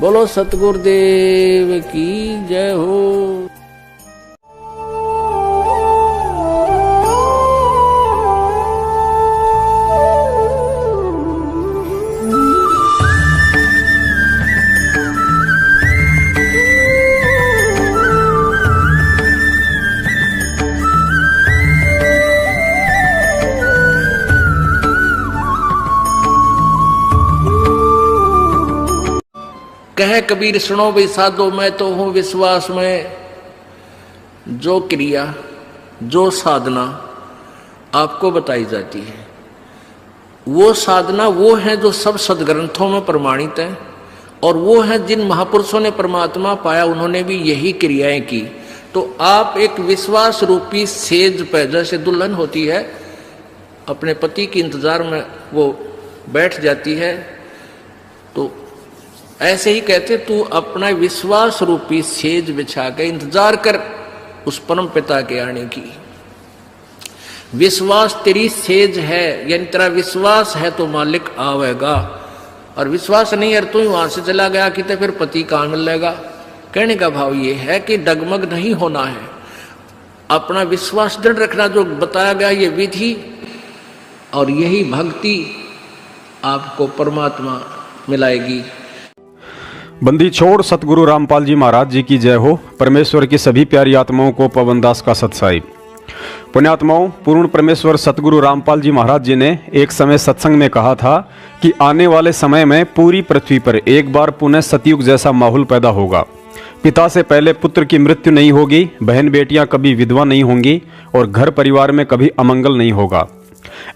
बोलो सतगुरुदेव की जय हो। कह कबीर सुनो भी साधो मैं तो हूं विश्वास में। जो क्रिया जो साधना आपको बताई जाती है वो साधना वो है जो सब सदग्रंथों में प्रमाणित है, और वो है जिन महापुरुषों ने परमात्मा पाया उन्होंने भी यही क्रियाएं की। तो आप एक विश्वास रूपी सेज पे, जैसे दुल्हन होती है अपने पति के इंतजार में वो बैठ जाती है, तो ऐसे ही कहते तू अपना विश्वास रूपी सेज बिछा के इंतजार कर उस परम पिता के आने की। विश्वास तेरी सेज है, यानी तेरा विश्वास है तो मालिक आवेगा, और विश्वास नहीं है तू ही वहां से चला गया कि तो फिर पति कहां मिलेगा। कहने का भाव ये है कि डगमग नहीं होना है, अपना विश्वास दृढ़ रखना। जो बताया गया ये विधि और यही भक्ति आपको परमात्मा मिलाएगी। बंदी छोड़ सतगुरु रामपाल जी महाराज जी की जय हो। परमेश्वर की सभी प्यारी आत्माओं को पवन दास का सत्साई। पुण्यात्माओं, पूर्ण परमेश्वर सतगुरु रामपाल जी महाराज जी ने एक समय सत्संग में कहा था कि आने वाले समय में पूरी पृथ्वी पर एक बार पुनः सतयुग जैसा माहौल पैदा होगा। पिता से पहले पुत्र की मृत्यु नहीं होगी, बहन बेटियां कभी विधवा नहीं होंगी, और घर परिवार में कभी अमंगल नहीं होगा।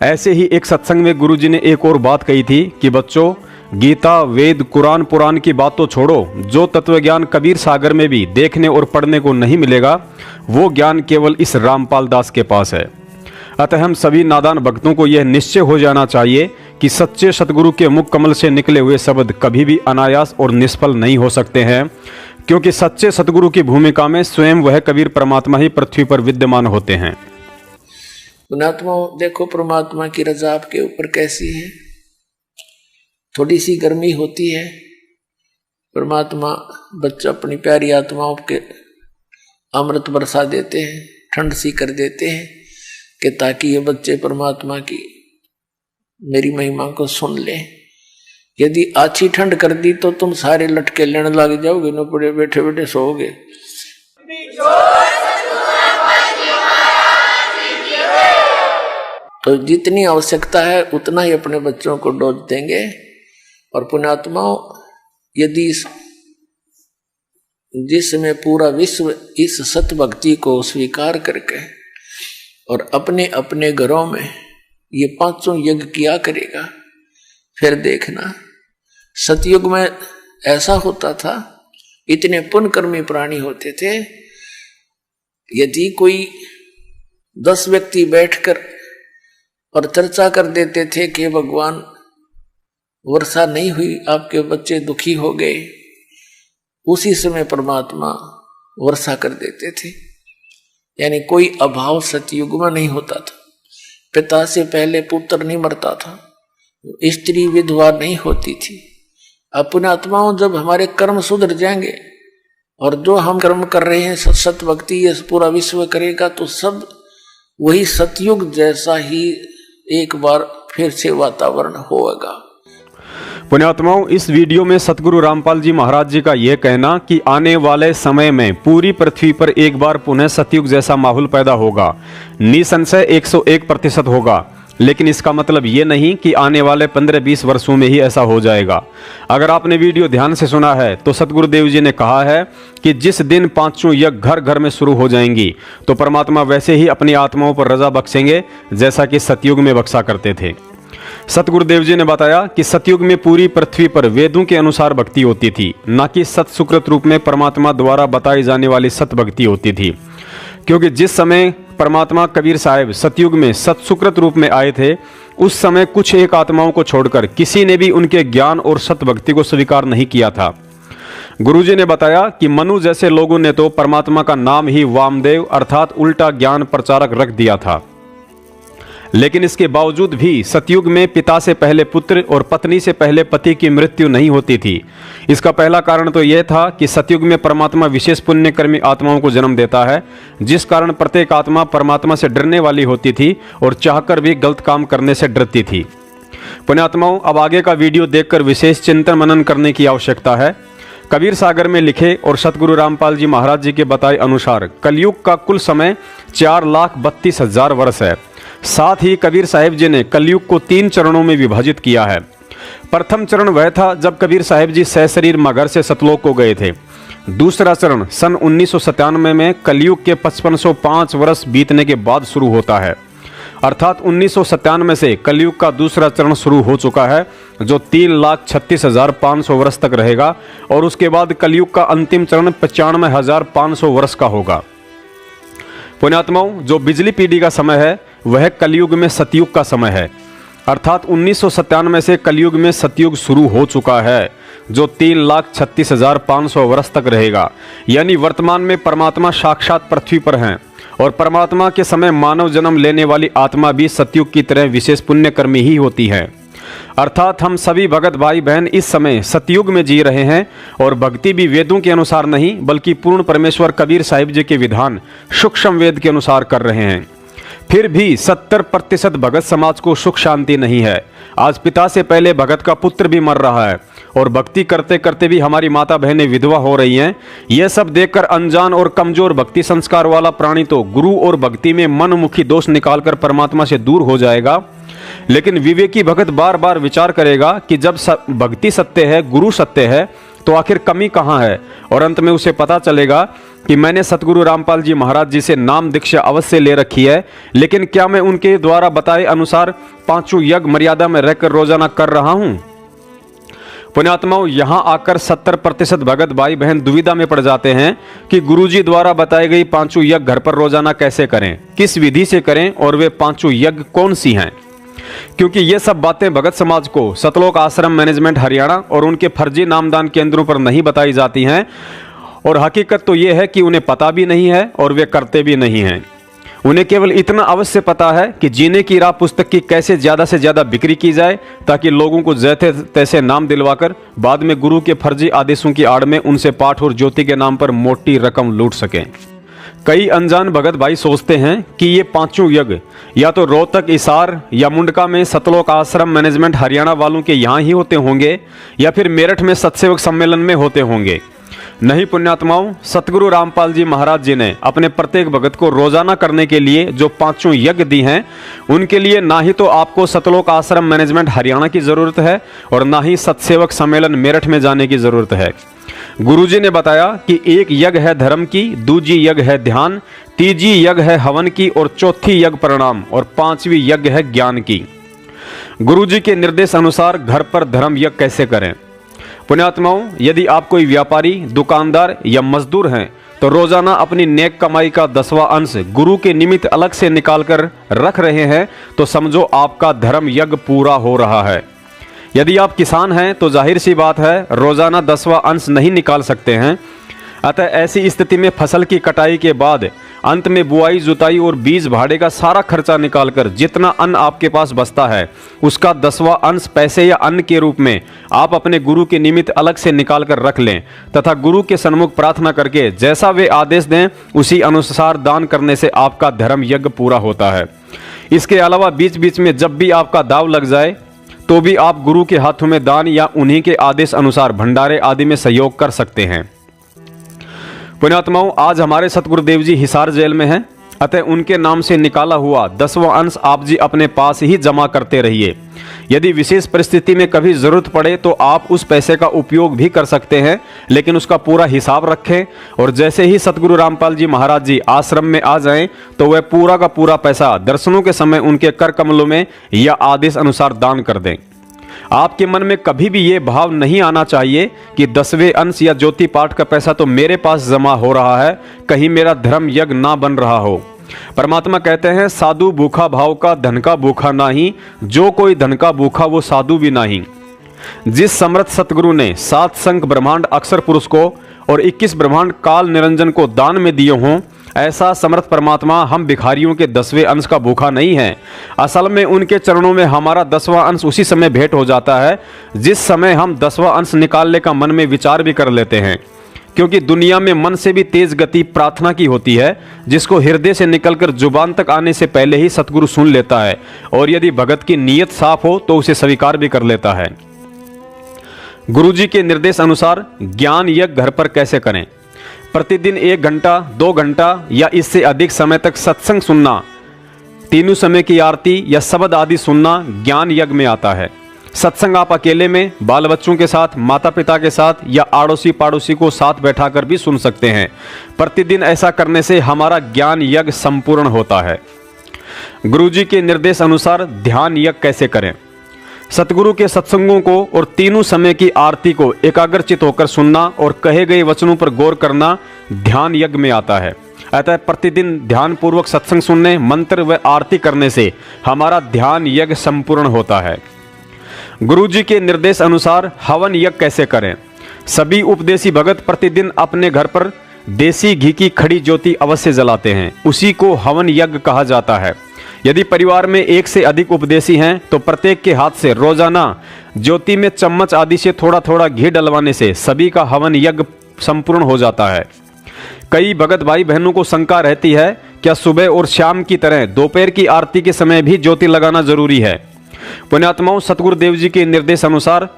ऐसे ही एक सत्संग में गुरु जी ने एक और बात कही थी कि बच्चों, गीता, वेद, कुरान, पुराण की बात तो छोड़ो, जो तत्व ज्ञान कबीर सागर में भी देखने और पढ़ने को नहीं मिलेगा वो ज्ञान केवल इस रामपाल दास के पास है। अतः हम सभी नादान भक्तों को यह निश्चय हो जाना चाहिए कि सच्चे सतगुरु के मुख कमल से निकले हुए शब्द कभी भी अनायास और निष्फल नहीं हो सकते हैं, क्योंकि सच्चे सतगुरु की भूमिका में स्वयं वह कबीर परमात्मा ही पृथ्वी पर विद्यमान होते हैं। पुण्यात्मा देखो परमात्मा की रजा आपके ऊपर कैसी है। थोड़ी सी गर्मी होती है, परमात्मा बच्चा अपनी प्यारी आत्माओं के अमृत बरसा देते हैं, ठंड सी कर देते हैं कि ताकि ये बच्चे परमात्मा की मेरी महिमा को सुन लें। यदि अच्छी ठंड कर दी तो तुम सारे लटके लेने लग जाओगे, न पड़े बैठे बैठे सोओगे। तो जितनी आवश्यकता है उतना ही अपने बच्चों को डोज देंगे। और पुण्यात्माओं, यदि जिसमें पूरा विश्व इस सत भक्ति को स्वीकार करके और अपने अपने घरों में ये पांचों यज्ञ किया करेगा, फिर देखना सतयुग में ऐसा होता था, इतने पुण्यकर्मी प्राणी होते थे। यदि कोई 10 व्यक्ति बैठकर और चर्चा कर देते थे कि भगवान वर्षा नहीं हुई, आपके बच्चे दुखी हो गए, उसी समय परमात्मा वर्षा कर देते थे। यानी कोई अभाव सतयुग में नहीं होता था। पिता से पहले पुत्र नहीं मरता था, स्त्री विधवा नहीं होती थी। अब पुण्यात्माओं, जब हमारे कर्म सुधर जाएंगे और जो हम कर्म कर रहे हैं सत भक्ति ये पूरा विश्व करेगा, तो सब वही सतयुग जैसा ही एक बार फिर से वातावरण होगा। पुण्यात्माओं, इस वीडियो में सतगुरु रामपाल जी महाराज जी का यह कहना कि आने वाले समय में पूरी पृथ्वी पर एक बार पुनः सतयुग जैसा माहौल पैदा होगा, निसंशय 101% होगा। लेकिन इसका मतलब ये नहीं कि आने वाले 15-20 वर्षों में ही ऐसा हो जाएगा। अगर आपने वीडियो ध्यान से सुना है तो सतगुरुदेव जी ने कहा है कि जिस दिन पांचों यज्ञ घर घर में शुरू हो जाएंगी तो परमात्मा वैसे ही अपनी आत्माओं पर रजा बख्शेंगे जैसा कि सतयुग में बख्शा करते थे। सतगुरुदेव जी ने बताया कि सतयुग में पूरी पृथ्वी पर वेदों के अनुसार भक्ति होती थी, न कि सत सुकृत रूप में परमात्मा द्वारा बताई जाने वाली सत भक्ति होती थी। क्योंकि जिस समय परमात्मा कबीर साहब सतयुग में सत सुकृत रूप में आए थे, उस समय कुछ एक आत्माओं को छोड़कर किसी ने भी उनके ज्ञान और सत भक्ति को स्वीकार नहीं किया था। गुरुजी ने बताया कि मनु जैसे लोगों ने तो परमात्मा का नाम ही वामदेव अर्थात उल्टा ज्ञान प्रचारक रख दिया था। लेकिन इसके बावजूद भी सतयुग में पिता से पहले पुत्र और पत्नी से पहले पति की मृत्यु नहीं होती थी। इसका पहला कारण तो यह था कि सतयुग में परमात्मा विशेष पुण्यकर्मी आत्माओं को जन्म देता है, जिस कारण प्रत्येक आत्मा परमात्मा से डरने वाली होती थी और चाहकर भी गलत काम करने से डरती थी। पुण्यात्माओं, अब आगे का वीडियो देखकर विशेष चिंतन मनन करने की आवश्यकता है। कबीर सागर में लिखे और सतगुरु रामपाल जी महाराज जी के बताए अनुसार कलयुग का कुल समय 4,32,000 वर्ष है। साथ ही कबीर साहिब जी ने कलयुग को 3 चरणों में विभाजित किया है। प्रथम चरण वह था जब कबीर साहिब जी सशरीर मगर से सतलोक को गए थे। दूसरा चरण सन 1997 में कलयुग के 5505 वर्ष बीतने के बाद शुरू होता है, अर्थात 1997 से कलयुग का दूसरा चरण शुरू हो चुका है, जो 3,36,500 वर्ष तक रहेगा और उसके बाद कलयुग का अंतिम चरण 95,500 वर्ष का होगा। पुण्यात्माओं, जो बिजली पीढ़ी का समय है वह कलयुग में सतयुग का समय है, अर्थात 1997 से कलयुग में सतयुग शुरू हो चुका है, जो 3,36,500 वर्ष तक रहेगा। यानी वर्तमान में परमात्मा साक्षात पृथ्वी पर हैं और परमात्मा के समय मानव जन्म लेने वाली आत्मा भी सतयुग की तरह विशेष पुण्यकर्मी ही होती है। अर्थात हम सभी भगत भाई बहन इस समय सतयुग में जी रहे हैं और भक्ति भी वेदों के अनुसार नहीं बल्कि पूर्ण परमेश्वर कबीर साहिब जी के विधान सूक्ष्म वेद के अनुसार कर रहे हैं। फिर भी 70% भगत समाज को सुख शांति नहीं है। आज पिता से पहले भगत का पुत्र भी मर रहा है और भक्ति करते करते भी हमारी माता बहनें विधवा हो रही हैं। यह सब देखकर अनजान और कमजोर भक्ति संस्कार वाला प्राणी तो गुरु और भक्ति में मनमुखी दोष निकालकर परमात्मा से दूर हो जाएगा। लेकिन विवेकी भगत बार बार विचार करेगा कि जब भक्ति सत्य है, गुरु सत्य है, तो आखिर कमी कहाँ है, और अंत में उसे पता चलेगा कि मैंने सतगुरु रामपाल जी महाराज जी से नाम दीक्षा अवश्य ले रखी है, लेकिन क्या मैं उनके द्वारा बताए अनुसार 5 यज्ञ मर्यादा में रहकर रोजाना कर रहा हूं? पुण्यात्माओं, यहां आकर 70% भगत भाई बहन दुविधा में पड़ जाते हैं कि गुरुजी द्वारा बताई गई 5 यज्ञ घर पर रोजाना कैसे करें, किस विधि से करें और वे 5 यज्ञ कौन सी हैं। क्योंकि ये सब बातें भगत समाज को सतलोक आश्रम मैनेजमेंट हरियाणा और उनके फर्जी नामदान केंद्रों पर नहीं बताई जाती हैं, और हकीकत तो ये है कि उन्हें पता भी नहीं है और वे करते भी नहीं हैं। उन्हें केवल इतना अवश्य पता है कि जीने की राह पुस्तक की कैसे ज़्यादा से ज़्यादा बिक्री की जाए, ताकि लोगों को जैसे तैसे नाम दिलवाकर बाद में गुरु के फर्जी आदेशों की आड़ में उनसे पाठ और ज्योति के नाम पर मोटी रकम लूट सकें। कई अनजान भगत भाई सोचते हैं कि ये 5 यज्ञ या तो रोहतक, इसार या मुंडका में सतलोक आश्रम मैनेजमेंट हरियाणा वालों के यहाँ ही होते होंगे या फिर मेरठ में सतसेवक सम्मेलन में होते होंगे। नहीं पुण्यात्माओं, सतगुरु रामपाल जी महाराज जी ने अपने प्रत्येक भगत को रोजाना करने के लिए जो 5 यज्ञ दी हैं, उनके लिए ना ही तो आपको सतलोक आश्रम मैनेजमेंट हरियाणा की जरूरत है और ना ही सतसेवक सम्मेलन मेरठ में जाने की जरूरत है। गुरुजी ने बताया कि एक यज्ञ है धर्म की, दूजी यज्ञ है ध्यान, तीजी यज्ञ है हवन की और चौथी यज्ञ प्रणाम और 5वीं यज्ञ है ज्ञान की। गुरुजी के निर्देश अनुसार घर पर धर्म यज्ञ कैसे करें? पुण्यात्माओं, यदि आप कोई व्यापारी, दुकानदार या मजदूर हैं तो रोजाना अपनी नेक कमाई का 10वां अंश गुरु के निमित्त अलग से निकाल कर रख रहे हैं तो समझो आपका धर्म यज्ञ पूरा हो रहा है। यदि आप किसान हैं तो जाहिर सी बात है रोजाना 10वां अंश नहीं निकाल सकते हैं। अतः ऐसी स्थिति में फसल की कटाई के बाद अंत में बुआई, जुताई और बीज भाड़े का सारा खर्चा निकालकर जितना अन्न आपके पास बचता है उसका 10वां अंश पैसे या अन्न के रूप में आप अपने गुरु के निमित्त अलग से निकाल कर रख लें तथा गुरु के सन्मुख प्रार्थना करके जैसा वे आदेश दें उसी अनुसार दान करने से आपका धर्म यज्ञ पूरा होता है। इसके अलावा बीच बीच में जब भी आपका दाव लग जाए तो भी आप गुरु के हाथों में दान या उन्हीं के आदेश अनुसार भंडारे आदि में सहयोग कर सकते हैं। पुण्यात्माओं, आज हमारे सतगुरुदेव जी हिसार जेल में हैं, अतः उनके नाम से निकाला हुआ 10वां अंश आप जी अपने पास ही जमा करते रहिए। यदि विशेष परिस्थिति में कभी जरूरत पड़े तो आप उस पैसे का उपयोग भी कर सकते हैं, लेकिन उसका पूरा हिसाब रखें और जैसे ही सतगुरु रामपाल जी महाराज जी आश्रम में आ जाएं तो वह पूरा का पूरा पैसा दर्शनों के समय उनके कर कमलों में या आदेश अनुसार दान कर दें। आपके मन में कभी भी ये भाव नहीं आना चाहिए कि 10वें अंश या ज्योति पाठ का पैसा तो मेरे पास जमा हो रहा है, कहीं मेरा धर्म यज्ञ ना बन रहा हो। परमात्मा कहते हैं साधु भूखा भाव का धन का भूखा नहीं, जो कोई धन का भूखा वो साधु भी नहीं। जिस समर्थ सतगुरु ने 7 संख ब्रह्मांड अक्षर पुरुष को और 21 ब्रह्मांड काल निरंजन को दान में दिए हों, ऐसा समर्थ परमात्मा हम भिखारियों के 10वें अंश का भूखा नहीं है। असल में उनके चरणों में हमारा 10वां अंश उसी समय भेंट हो जाता है जिस समय हम 10वां अंश निकालने का मन में विचार भी कर लेते हैं, क्योंकि दुनिया में मन से भी तेज गति प्रार्थना की होती है, जिसको हृदय से निकलकर जुबान तक आने से पहले ही सतगुरु सुन लेता है, और यदि भगत की नीयत साफ हो तो उसे स्वीकार भी कर लेता है। गुरुजी के निर्देश अनुसार ज्ञान यज्ञ घर पर कैसे करें? प्रतिदिन 1 घंटा 2 घंटा या इससे अधिक समय तक सत्संग सुनना, तीनों समय की आरती या शब्द आदि सुनना ज्ञान यज्ञ में आता है। सत्संग आप अकेले में, बाल बच्चों के साथ, माता पिता के साथ या आड़ोसी पड़ोसी को साथ बैठाकर भी सुन सकते हैं। प्रतिदिन ऐसा करने से हमारा ज्ञान यज्ञ संपूर्ण होता है। गुरुजी के निर्देश अनुसार ध्यान यज्ञ कैसे करें? सतगुरु के सत्संगों को और तीनों समय की आरती को एकाग्रचित होकर सुनना और कहे गए वचनों पर गौर करना ध्यान यज्ञ में आता है। अतः प्रतिदिन ध्यान पूर्वक सत्संग सुनने, मंत्र व आरती करने से हमारा ध्यान यज्ञ संपूर्ण होता है। गुरुजी के निर्देश अनुसार हवन यज्ञ कैसे करें? सभी उपदेशी भगत प्रतिदिन अपने घर पर देसी घी की खड़ी ज्योति अवश्य जलाते हैं, उसी को हवन यज्ञ कहा जाता है। यदि परिवार में 1 से अधिक उपदेशी हैं तो प्रत्येक के हाथ से रोजाना ज्योति में चम्मच आदि से थोड़ा थोड़ा घी डलवाने से सभी का हवन यज्ञ संपूर्ण हो जाता है। कई भगत भाई बहनों को शंका रहती है, क्या सुबह और शाम की तरह दोपहर की आरती के समय भी ज्योति लगाना जरूरी है? पुण्यात्माओं, सतगुरुदेव जी के निर्देश अनुसार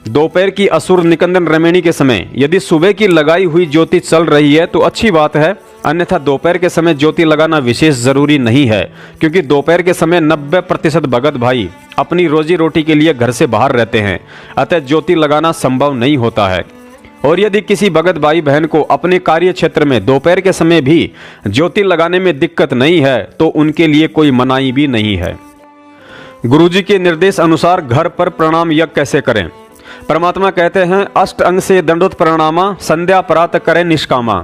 दोपहर की असुर निकंदन रमेणी के समय यदि सुबह की लगाई हुई ज्योति चल रही है तो अच्छी बात है, अन्यथा दोपहर के समय ज्योति लगाना विशेष जरूरी नहीं है, क्योंकि दोपहर के समय 90% भगत भाई अपनी रोजी रोटी के लिए घर से बाहर रहते हैं, अतः ज्योति लगाना संभव नहीं होता है। और यदि किसी भगत भाई बहन को अपने कार्य क्षेत्र में दोपहर के समय भी ज्योति लगाने में दिक्कत नहीं है तो उनके लिए कोई मनाही भी नहीं है। गुरुजी के निर्देश अनुसार घर पर प्रणाम यज्ञ कैसे करें? परमात्मा कहते हैं, अष्ट अंग से दंडोत प्रणामा, संध्या प्रातः करें निष्कामा।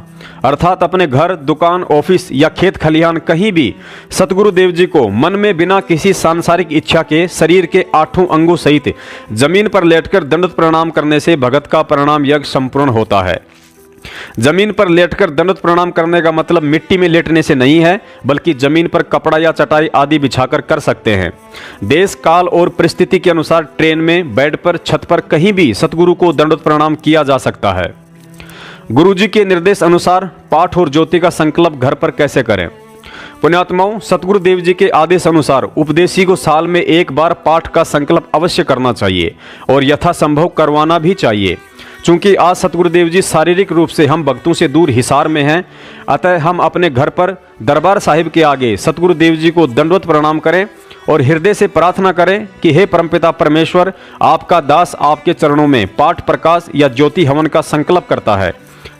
अर्थात अपने घर, दुकान, ऑफिस या खेत खलिहान कहीं भी सतगुरुदेव जी को मन में बिना किसी सांसारिक इच्छा के शरीर के 8 अंगों सहित जमीन पर लेटकर दंडोत प्रणाम करने से भगत का प्रणाम यज्ञ संपूर्ण होता है। जमीन पर लेटकर दंडोत प्रणाम करने का मतलब मिट्टी में लेटने से नहीं है, बल्कि जमीन पर कपड़ा या चटाई आदि बिछाकर कर सकते हैं। देश काल और परिस्थिति के अनुसार ट्रेन में, बेड पर, छत पर कहीं भी सतगुरु को दंडोत प्रणाम किया जा सकता है। गुरुजी के निर्देश अनुसार पाठ और ज्योति का संकल्प घर पर कैसे करें? पुण्यात्माओं, सतगुरुदेव जी के आदेश अनुसार उपदेशी को साल में 1 बार पाठ का संकल्प अवश्य करना चाहिए और यथासंभव करवाना भी चाहिए। चूंकि आज सतगुरुदेव जी शारीरिक रूप से हम भक्तों से दूर हिसार में हैं, अतः हम अपने घर पर दरबार साहिब के आगे सतगुरुदेव जी को दंडवत प्रणाम करें और हृदय से प्रार्थना करें कि हे परमपिता परमेश्वर, आपका दास आपके चरणों में पाठ प्रकाश या ज्योति हवन का संकल्प करता है।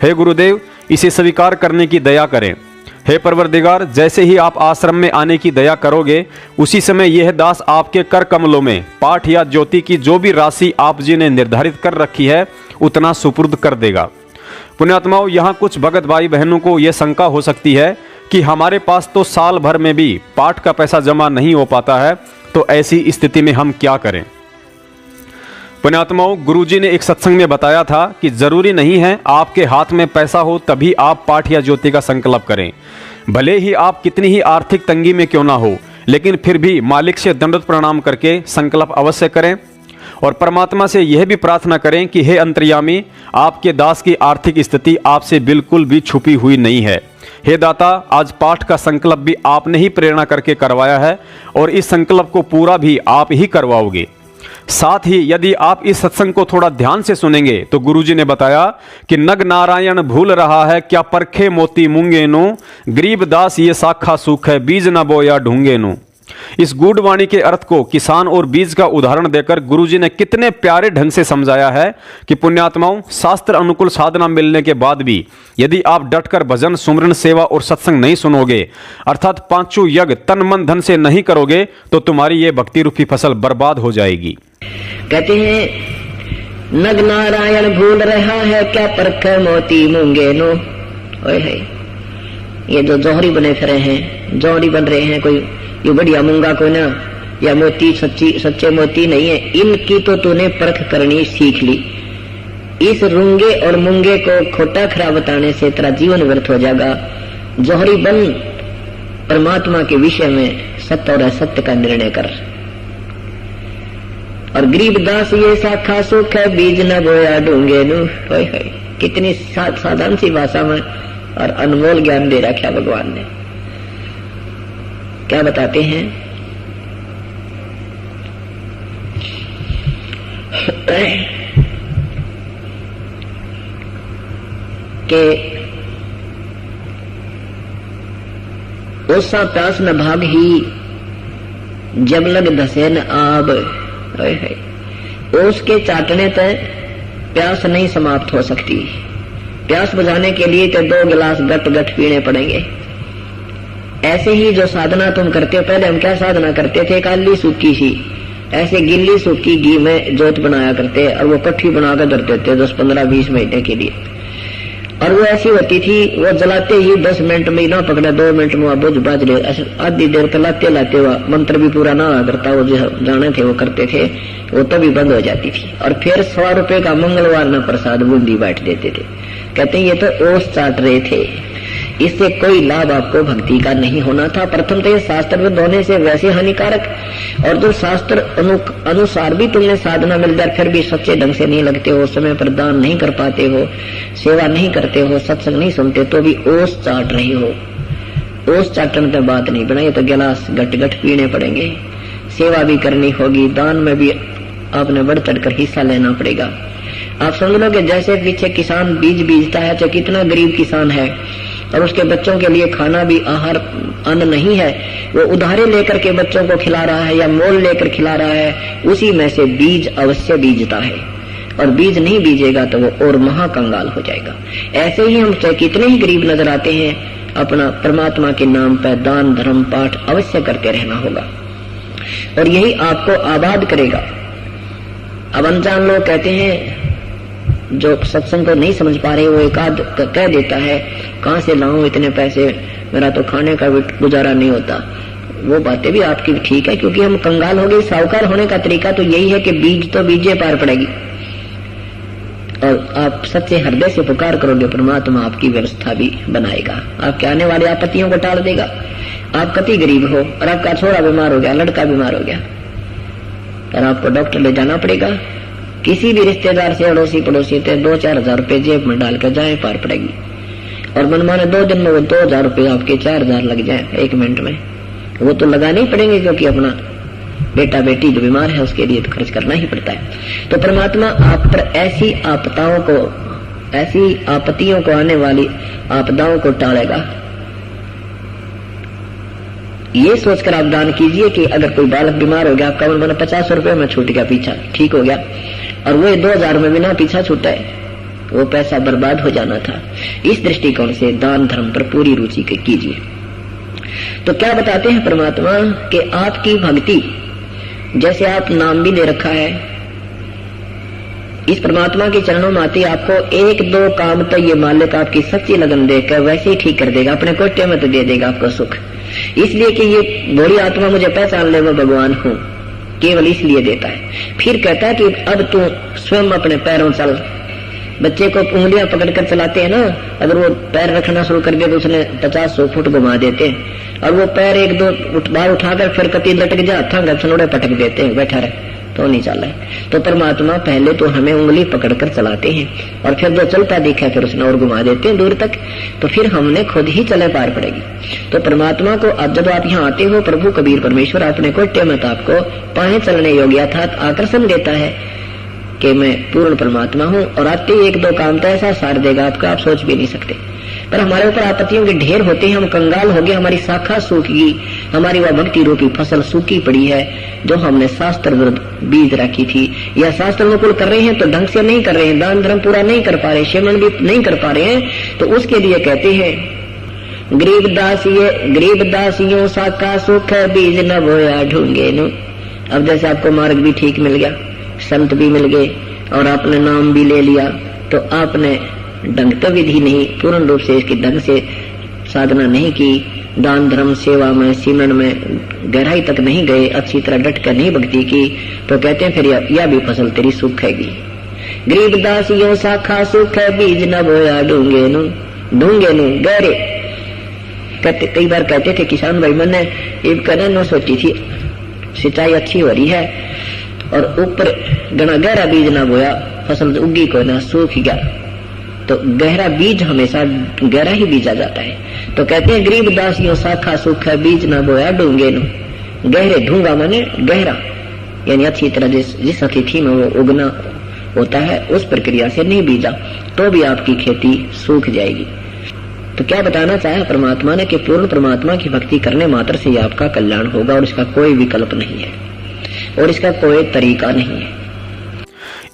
हे गुरुदेव, इसे स्वीकार करने की दया करें। हे परवरदिगार, जैसे ही आप आश्रम में आने की दया करोगे, उसी समय यह दास आपके कर कमलों में पाठ या ज्योति की जो भी राशि आप जी ने निर्धारित कर रखी है उतना सुपुर्द कर देगा। पुण्यात्माओं, यहाँ कुछ भगत भाई बहनों को यह शंका हो सकती है कि हमारे पास तो साल भर में भी पाठ का पैसा जमा नहीं हो पाता है, तो ऐसी स्थिति में हम क्या करें? पुण्यात्माओं, गुरुजी ने एक सत्संग में बताया था कि जरूरी नहीं है आपके हाथ में पैसा हो तभी आप पाठ या ज्योति का संकल्प करें। भले ही आप कितनी ही आर्थिक तंगी में क्यों ना हो, लेकिन फिर भी मालिक से दंडवत प्रणाम करके संकल्प अवश्य करें और परमात्मा से यह भी प्रार्थना करें कि हे अंतर्यामी, आपके दास की आर्थिक स्थिति आपसे बिल्कुल भी छुपी हुई नहीं है। हे दाता, आज पाठ का संकल्प भी आपने ही प्रेरणा करके करवाया है और इस संकल्प को पूरा भी आप ही करवाओगे। साथ ही यदि आप इस सत्संग को थोड़ा ध्यान से सुनेंगे तो गुरुजी ने बताया कि नग नारायण भूल रहा है क्या परखे मोती मूंगे नो, गरीब दास ये साखा सुख है बीज न बोया ढूंगे नो। इस गूढ़ वाणी के अर्थ को किसान और बीज का उदाहरण देकर गुरुजी ने कितने प्यारे ढंग से समझाया है कि पुण्यात्माओं, शास्त्र अनुकूल साधना मिलने के बाद भी यदि आप डटकर भजन, सुमरन, सेवा और सत्संग नहीं सुनोगे, अर्थात 5 यज्ञ तन मन धन से नहीं करोगे, तो तुम्हारी ये भक्ति रूपी फसल बर्बाद हो जाएगी। कहते हैं नग नारायण भूल रहा है क्या परखे मोती मूंगे नो। ओए है, ये जो जौहरी बने फिरे हैं, जौहरी बन रहे हैं, कोई ये बढ़िया मूंगा कोई ना या मोती सच्चे मोती नहीं है, इनकी तो तूने परख करनी सीख ली। इस रूंगे और मूंगे को खोटा खरा बताने से तेरा जीवन व्यर्थ हो जाएगा। जोहरी बन परमात्मा के विषय में सत्य और असत्य का निर्णय कर। और गरीबदास ये शाखा सुख है बीज न बोया ढूंगे नु। कितनी साधारण सी भाषा में और अनमोल ज्ञान दे रखा भगवान ने। क्या बताते हैं कि ओसा प्यास न भाग ही जब लग धसे न आब। ओस के चाटने तक प्यास नहीं समाप्त हो सकती। प्यास बुझाने के लिए तो 2 गिलास गट गट पीने पड़ेंगे। ऐसे ही जो साधना तुम करते हो, पहले हम क्या साधना करते थे, काली सूखी सी ऐसे गिल्ली सूखी घी में जोत बनाया करते और वो कट्ठी बनाकर धर देते 10-15-20 महीने के लिए। और वो ऐसी होती थी, वो जलाते ही 10 मिनट में ना पकड़ा, 2 मिनट में बुझ बाज ले। आधी देर तक लाते हुआ मंत्र भी पूरा ना हुआ करता, वो जो जाने थे वो करते थे, वो तभी बंद हो जाती थी। और फिर 100 रुपए का मंगलवार न प्रसाद बूंदी बांट देते थे। कहते हैं ये तो ओस चाट रहे थे, इससे कोई लाभ आपको भक्ति का नहीं होना था। प्रथम तो ये शास्त्र विरुद्ध होने से वैसे हानिकारक, और जो शास्त्र अनुसार भी तुमने साधना मिल जाए फिर भी सच्चे ढंग से नहीं लगते हो, समय पर दान नहीं कर पाते हो, सेवा नहीं करते हो, सत्संग नहीं सुनते, तो भी ओस चाट रही हो। ओस चाटने तो बात नहीं बना, ये तो गिलास गट गट पीने पड़ेंगे। सेवा भी करनी होगी, दान में भी आपने बढ़ चढ़ कर हिस्सा लेना पड़ेगा। आप समझ लो कि जैसे पीछे किसान बीज बीजता है, चाहे कितना गरीब किसान है और उसके बच्चों के लिए खाना भी आहार अन्न नहीं है, वो उधारे लेकर के बच्चों को खिला रहा है या मोल लेकर खिला रहा है, उसी में से बीज अवश्य बीजता है। और बीज नहीं बीजेगा तो वो और महाकंगाल हो जाएगा। ऐसे ही हम चाहे कितने ही गरीब नजर आते हैं, अपना परमात्मा के नाम पर दान धर्म पाठ अवश्य करते रहना होगा, और यही आपको आबाद करेगा। अब अनजान लोग कहते हैं, जो सत्संग को नहीं समझ पा रहे, वो एक आध कह देता है कहां से लाऊं इतने पैसे, मेरा तो खाने का गुजारा नहीं होता। वो बातें भी आपकी ठीक है, क्योंकि हम कंगाल हो गए। साहूकार होने का तरीका तो यही है कि बीज तो बीजे पार पड़ेगी, और आप सच्चे हृदय से पुकार करोगे, परमात्मा आपकी व्यवस्था भी बनाएगा, आपके आने वाले आपत्तियों को टाल देगा। आप कति गरीब हो और आपका छोरा बीमार हो गया, लड़का बीमार हो गया, और आपको डॉक्टर ले जाना पड़ेगा। किसी भी रिश्तेदार से अड़ोसी पड़ोसी से 2-4 हजार रुपए जेब में डालकर जाए पार पड़ेगी। और मनमाने 2 दिन में वो 2000 रुपए आपके 4000 लग जाए 1 मिनट में, वो तो लगाने ही पड़ेंगे, क्योंकि अपना बेटा बेटी जो बीमार है उसके लिए तो खर्च करना ही पड़ता है। तो परमात्मा आप पर ऐसी आपदाओं को, ऐसी आपत्तियों को, आने वाली आपदाओं को टालेगा। ये सोचकर आप दान कीजिए कि अगर कोई बालक बीमार हो गया, आपका मन 50 रुपए में छूट गया, पीछा ठीक हो गया, और वो 2000 में बिना पीछा छूटा है, वो पैसा बर्बाद हो जाना था। इस दृष्टिकोण से दान धर्म पर पूरी रुचि कीजिए। तो क्या बताते हैं परमात्मा कि आपकी भक्ति, जैसे आप नाम भी ले रखा है, इस परमात्मा के चरणों में आती आपको 1-2 काम तो ये मालिक आपकी सच्ची लगन देकर वैसे ही ठीक कर देगा, अपने कोटे में तो दे देगा आपको सुख। इसलिए कि ये बड़ी आत्मा मुझे पहचान ले, मैं भगवान हूँ, केवल इसलिए देता है। फिर कहता है कि अब तू स्वयं अपने पैरों चल। बच्चे को उंगलियां पकड़कर चलाते हैं ना, अगर वो पैर रखना शुरू कर दिया तो उसने 50-100 फुट घुमा देते हैं, और वो पैर 1-2 बार उठाकर फिर कति लटक जा, हथा छनोड़े पटक देते हैं, बैठा रहे तो नहीं चल रहा है। तो परमात्मा पहले तो हमें उंगली पकड़कर चलाते हैं, और फिर जो चलता दिखा फिर उसने और घुमा देते हैं दूर तक, तो फिर हमने खुद ही चले पार पड़ेगी। तो परमात्मा को अब जब आप यहाँ आते हो, प्रभु कबीर परमेश्वर अपने कोटे में आपको पाए चलने योग्य था आकर्षण देता है कि मैं पूर्ण परमात्मा हूँ, और आते ही 1-2 काम तो ऐसा सार देगा आपका, आप सोच भी नहीं सकते। पर हमारे ऊपर आपत्तियों के ढेर होते हैं, हम कंगाल हो गए, हमारी शाखा सूखी, हमारी वह भक्ति रूपी फसल सूखी पड़ी है जो हमने शास्त्र विरुद्ध बीज रखी थी, या शास्त्र अनुकूल कर रहे हैं तो ढंग से नहीं कर रहे हैं, दान धर्म पूरा नहीं कर पा रहे, सेवन भी नहीं कर पा रहे हैं, तो उसके लिए कहते हैं गरीब दासियों शाखा सुख बीज न बोया ढूंगे नु। अब जैसे आपको मार्ग भी ठीक मिल गया, संत भी मिल गए, और आपने नाम भी ले लिया, तो आपने ढंग तो विधि नहीं, पूर्ण रूप से इसकी ढंग से साधना नहीं की, दान धर्म सेवा में सिमरन में गहराई तक नहीं गए, अच्छी तरह डट कर नहीं भक्ति की, तो कहते हैं फिर यह भी फसल तेरी सूखेगी। गरीब दासियों शाखा सूख है, बीज न बोया ढूंगे नु गहरे। कहते कई बार कहते थे किसान भाई मैंने एक करने न सोची थी, सिंचाई अच्छी हो रही है और ऊपर घना गहरा बीज ना बोया, फसल उगी को ना, सूख गया। तो गहरा बीज हमेशा गहरा ही बीजा जाता है। तो कहते हैं गरीब दासियों शाखा सूख है, बीज ना बोया ढूंगे नु गहरे। ढूंगा माने गहरा, यानी अच्छी तरह जिस अतिथि में वो उगना होता है उस प्रक्रिया से नहीं बीजा तो भी आपकी खेती सूख जाएगी। तो क्या बताना चाहे परमात्मा ने कि पूर्ण परमात्मा की भक्ति करने मात्र से आपका कल्याण होगा और इसका कोई विकल्प नहीं है और इसका कोई तरीका नहीं है।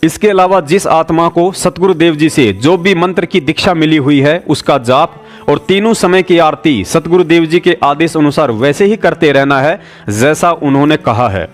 इसके अलावा जिस आत्मा को सतगुरु देव जी से जो भी मंत्र की दीक्षा मिली हुई है उसका जाप और तीनों समय की आरती सतगुरु देव जी के आदेश अनुसार वैसे ही करते रहना है जैसा उन्होंने कहा है।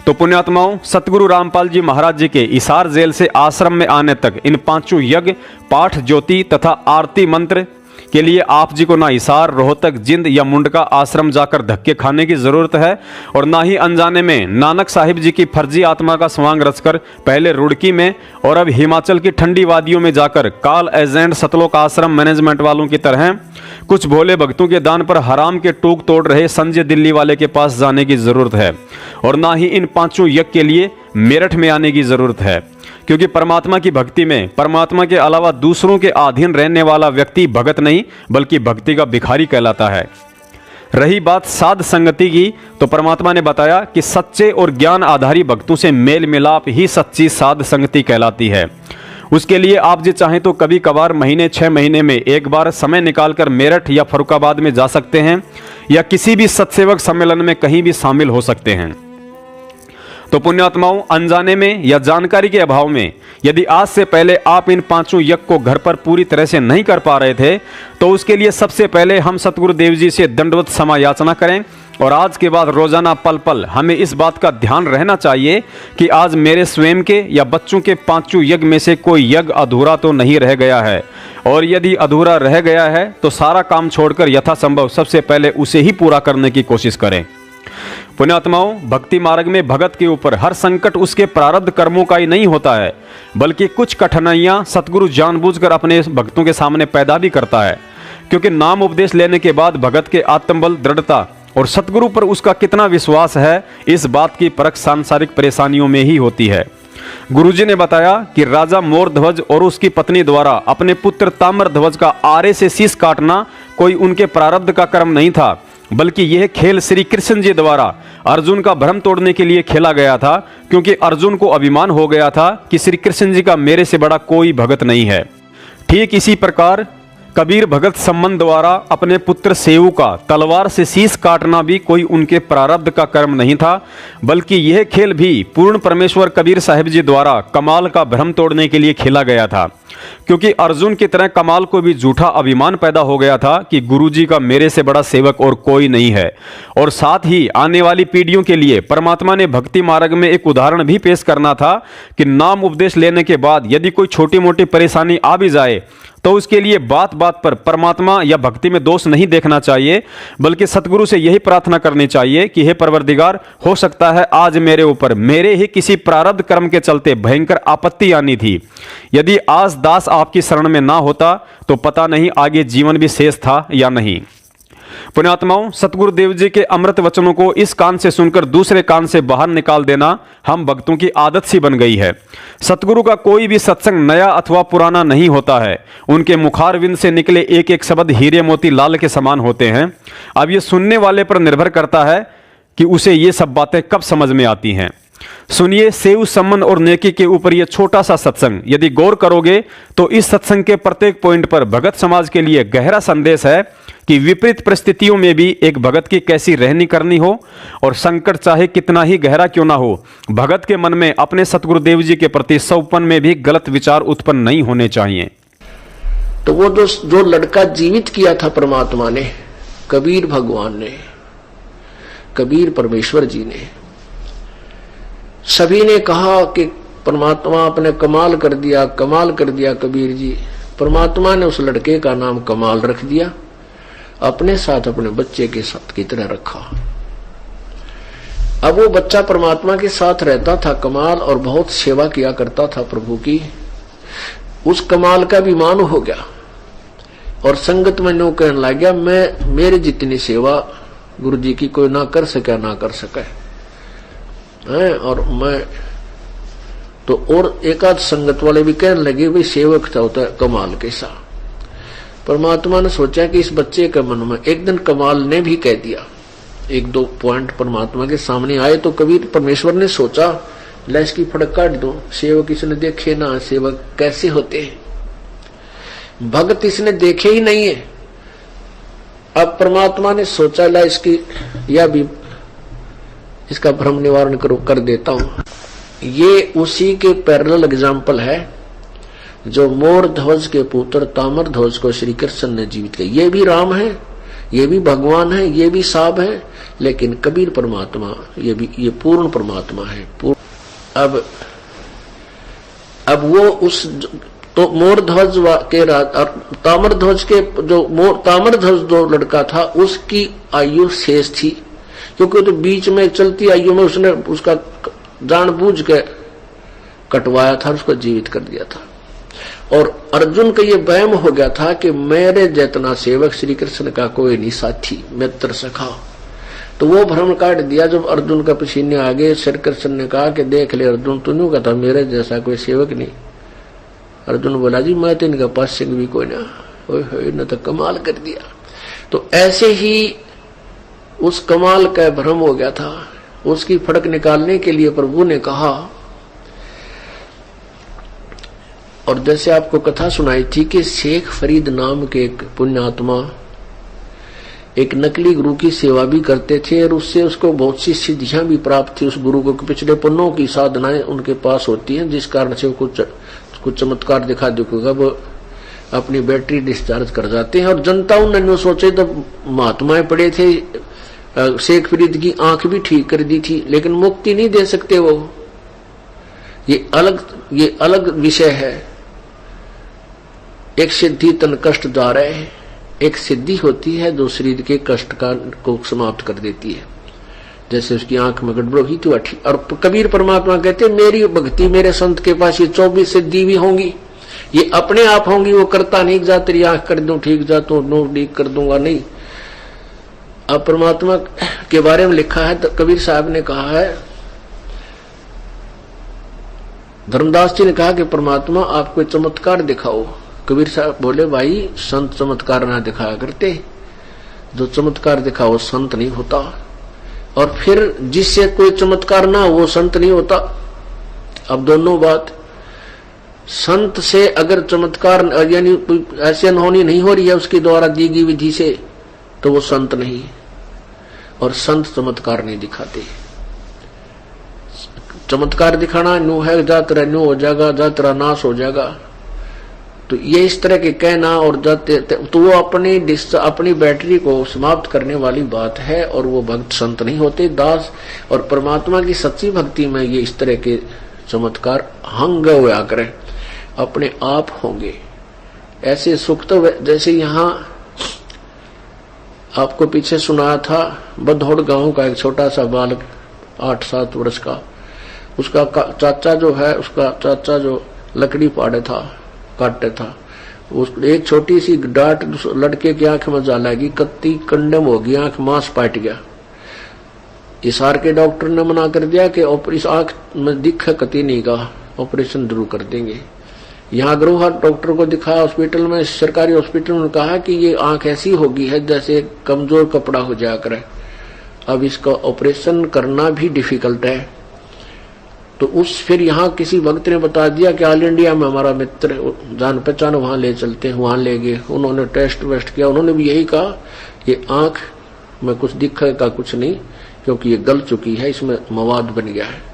तो पुण्यात्माओं, सतगुरु रामपाल जी महाराज जी के हिसार जेल से आश्रम में आने तक इन पांचों यज्ञ, पाठ, ज्योति तथा आरती मंत्र के लिए आप जी को ना हिसार, रोहतक, जिंद या मुंडका आश्रम जाकर धक्के खाने की जरूरत है और ना ही अनजाने में नानक साहिब जी की फर्जी आत्मा का स्वांग रचकर पहले रुड़की में और अब हिमाचल की ठंडी वादियों में जाकर काल एजेंट सतलोक आश्रम मैनेजमेंट वालों की तरह कुछ भोले भक्तों के दान पर हराम के टूक तोड़ रहे संजय दिल्ली वाले के पास जाने की जरूरत है और ना ही इन पांचों यज्ञ के लिए मेरठ में आने की जरूरत है, क्योंकि परमात्मा की भक्ति में परमात्मा के अलावा दूसरों के अधीन रहने वाला व्यक्ति भगत नहीं बल्कि भक्ति का भिखारी कहलाता है। रही बात साध संगति की, तो परमात्मा ने बताया कि सच्चे और ज्ञान आधारी भक्तों से मेल मिलाप ही सच्ची साध संगति कहलाती है। उसके लिए आप जी चाहें तो कभी कभार महीने 6 महीने में एक बार समय निकालकर मेरठ या फर्रुखाबाद में जा सकते हैं या किसी भी सत्सेवक सम्मेलन में कहीं भी शामिल हो सकते हैं। तो पुण्यात्माओं, अनजाने में या जानकारी के अभाव में यदि आज से पहले आप इन पांचों यज्ञ को घर पर पूरी तरह से नहीं कर पा रहे थे तो उसके लिए सबसे पहले हम सतगुरु देव जी से दंडवत क्षमा याचना करें और आज के बाद रोजाना पल पल हमें इस बात का ध्यान रहना चाहिए कि आज मेरे स्वयं के या बच्चों के पांचों यज्ञ में से कोई यज्ञ अधूरा तो नहीं रह गया है, और यदि अधूरा रह गया है तो सारा काम छोड़कर यथासंभव सबसे पहले उसे ही पूरा करने की कोशिश करें। पुण्यात्माओं, भक्ति मार्ग में भगत के ऊपर हर संकट उसके प्रारब्ध कर्मों का ही नहीं होता है, बल्कि कुछ कठिनाइयां सतगुरु जानबूझकर अपने भक्तों के सामने पैदा भी करता है, क्योंकि नाम उपदेश लेने के बाद भगत के आत्मबल, दृढ़ता और सतगुरु पर उसका कितना विश्वास है, इस बात की परख सांसारिक परेशानियों में ही होती है। गुरुजी ने बताया कि राजा मोरध्वज और उसकी पत्नी द्वारा अपने पुत्र ताम्रध्वज का आरे से शीश काटना कोई उनके प्रारब्ध का कर्म नहीं था, बल्कि यह खेल श्री कृष्ण जी द्वारा अर्जुन का भ्रम तोड़ने के लिए खेला गया था, क्योंकि अर्जुन को अभिमान हो गया था कि श्री कृष्ण जी का मेरे से बड़ा कोई भगत नहीं है। ठीक इसी प्रकार कबीर भगत संबंध द्वारा अपने पुत्र सेऊ का तलवार से शीश काटना भी कोई उनके प्रारब्ध का कर्म नहीं था, बल्कि यह खेल भी पूर्ण परमेश्वर कबीर साहिब जी द्वारा कमाल का भ्रम तोड़ने के लिए खेला गया था, क्योंकि अर्जुन की तरह कमाल को भी झूठा अभिमान पैदा हो गया था कि गुरुजी का मेरे से बड़ा सेवक और कोई नहीं है। और साथ ही आने वाली पीढ़ियों के लिए परमात्मा ने भक्ति मार्ग में एक उदाहरण भी पेश करना था कि नाम उपदेश लेने के बाद यदि कोई छोटी मोटी परेशानी आ भी जाए तो उसके लिए बात बात पर परमात्मा या भक्ति में दोष नहीं देखना चाहिए, बल्कि सतगुरु से यही प्रार्थना करनी चाहिए कि हे परवरदिगार, हो सकता है आज मेरे ऊपर मेरे ही किसी प्रारब्ध कर्म के चलते भयंकर आपत्ति आनी थी। यदि आज दास आपकी शरण में ना होता तो पता नहीं आगे जीवन भी शेष था या नहीं। पुण्यात्माओं, सतगुरु देव जी के अमृत वचनों को इस कान से सुनकर दूसरे कान से बाहर निकाल देना हम भक्तों की आदत सी बन गई है। सतगुरु का कोई भी सत्संग नया अथवा पुराना नहीं होता है। उनके मुखारविंद से निकले एक एक शब्द हीरे मोती लाल के समान होते हैं। अब ये सुनने वाले पर निर्भर करता है कि उसे ये सब बातें कब समझ में आती हैं। सुनिए, सेव, सम्मान और नेकी के ऊपर यह छोटा सा सत्संग यदि गौर करोगे तो इस सत्संग के प्रत्येक पॉइंट पर भगत समाज के लिए गहरा संदेश है कि विपरीत परिस्थितियों में भी एक भगत की कैसी रहनी करनी हो, और संकट चाहे कितना ही गहरा क्यों ना हो, भगत के मन में अपने सतगुरु देव जी के प्रति सौपन में भी गलत विचार उत्पन्न नहीं होने चाहिए। तो वो जो लड़का जीवित किया था परमात्मा ने, कबीर भगवान ने, कबीर परमेश्वर जी ने, सभी ने कहा कि परमात्मा आपने कमाल कर दिया, कमाल कर दिया कबीर जी। परमात्मा ने उस लड़के का नाम कमाल रख दिया अपने साथ अपने बच्चे के साथ की तरह रखा। अब वो बच्चा परमात्मा के साथ रहता था कमाल, और बहुत सेवा किया करता था प्रभु की। उस कमाल का भी मान हो गया और संगत में नो कहने लग गया, मैं मेरे जितनी सेवा गुरु जी की कोई ना कर सके ना कर सके है। और मैं तो और एकाध संगत वाले भी कहने लगे भाई सेवक था होता है कमाल के साथ। परमात्मा ने सोचा कि इस बच्चे के मन में एक दिन कमाल ने भी कह दिया, एक दो पॉइंट परमात्मा के सामने आए तो कबीर परमेश्वर ने सोचा ला इसकी फड़क काट दो। सेवक इसने देखे ना, सेवक कैसे होते हैं, भक्त इसने देखे ही नहीं है। अब परमात्मा ने सोचा ला इसकी या भी इसका भ्रम निवारण कर देता हूं। ये उसी के पैरेलल एग्जाम्पल है जो मोर ध्वज के पुत्र ताम्र ध्वज को श्री कृष्ण ने जीवित किया। ये भी राम है, ये भी भगवान है, ये भी साब है, लेकिन कबीर परमात्मा ये पूर्ण परमात्मा है। अब वो उस तो मोर ध्वज के ताम्र ध्वज के जो ताम्र ध्वज जो लड़का था उसकी आयु शेष थी, क्योंकि तो बीच में चलती आयु में उसने उसका जानबूझ के कटवाया था, उसको जीवित कर दिया था। और अर्जुन का ये वहम हो गया था कि मेरे जितना सेवक श्री कृष्ण का कोई नहीं साथी मित्र सखा, तो वो भ्रम काट दिया। जब अर्जुन का पसीने आ गए, श्री कृष्ण ने कहा कि देख ले अर्जुन, तू नहीं कहता मेरे जैसा कोई सेवक नहीं। अर्जुन बोला जी मैं तो इनका पास सिंह भी कोई ना, इन्होंने तो कमाल कर दिया। तो ऐसे ही उस कमाल का भ्रम हो गया था। उसकी फड़क निकालने के लिए प्रभु ने कहा, और जैसे आपको कथा सुनाई थी कि शेख फरीद नाम के एक पुण्यात्मा एक नकली गुरु की सेवा भी करते थे और उससे उसको बहुत सी सिद्धियां भी प्राप्त थी। उस गुरु को पिछले पन्नों की साधनाएं उनके पास होती हैं, जिस कारण से कुछ चमत्कार दिखा देगा वो अपनी बैटरी डिस्चार्ज कर जाते हैं। और जनता उन्होंने सोचे तो महात्माएं पड़े थे, शेख फरीद की आंख भी ठीक कर दी थी, लेकिन मुक्ति नहीं दे सकते वो। ये अलग विषय है। एक सिद्धि तन कष्ट जा रहे हैं, एक सिद्धि होती है जो शरीर के कष्ट को समाप्त कर देती है। जैसे उसकी आंख में गड़बड़ हुई थी और कबीर परमात्मा कहते मेरी भक्ति मेरे संत के पास ये 24 सिद्धि भी होंगी, ये अपने आप होंगी, वो करता नहीं जा तेरी आंख कर दूं ठीक जा तो नो ठीक कर दूंगा नहीं। अब परमात्मा के बारे में लिखा है तो कबीर साहब ने कहा है, धर्मदास जी ने कहा कि परमात्मा आप कोई चमत्कार दिखाओ। कबीर साहब बोले भाई संत चमत्कार ना दिखाया करते, जो चमत्कार दिखाओ संत नहीं होता, और फिर जिससे कोई चमत्कार ना वो संत नहीं होता। अब दोनों बात, संत से अगर चमत्कार यानी ऐसी अनहोनी नहीं हो रही है उसके द्वारा दी गई विधि से, तो वो संत नहीं। और संत चमत्कार नहीं दिखाते। चमत्कार दिखाना न्यू है, जातरा न्यू हो जाएगा, जातरा नाश हो जाएगा, तो ये इस तरह के कहना और जाते तो वो अपनी बैटरी को समाप्त करने वाली बात है, और वो भक्त संत नहीं होते दास। और परमात्मा की सच्ची भक्ति में ये इस तरह के चमत्कार हंग हुआ करें, अपने आप होंगे। ऐसे सुख तो जैसे यहाँ आपको पीछे सुनाया था, बधौड़ गांव का एक छोटा सा बालक 8-7 वर्ष का, उसका चाचा जो है, उसका चाचा जो लकड़ी काटते था, उस एक छोटी सी डांट लड़के की आंख में जा लगी, कत्ती कंडम हो गई, आंख मांस पाट गया। इसार के डॉक्टर ने मना कर दिया कि इस आंख में दिख कती नहीं का ऑपरेशन जरूर कर देंगे। यहाँ अग्रवाल डॉक्टर को दिखाया हॉस्पिटल में, सरकारी हॉस्पिटल में, कहा कि ये आंख ऐसी होगी है जैसे कमजोर कपड़ा हो जाया करे, अब इसका ऑपरेशन करना भी डिफिकल्ट है। तो फिर यहाँ किसी भक्त ने बता दिया कि ऑल इंडिया में हमारा मित्र जान पहचान वहां ले चलते हैं, वहां ले गए। उन्होंने टेस्ट वेस्ट किया, उन्होंने भी यही कहा ये आंख में कुछ दिखेगा कुछ नहीं, क्योंकि ये गल चुकी है, इसमें मवाद बन गया है।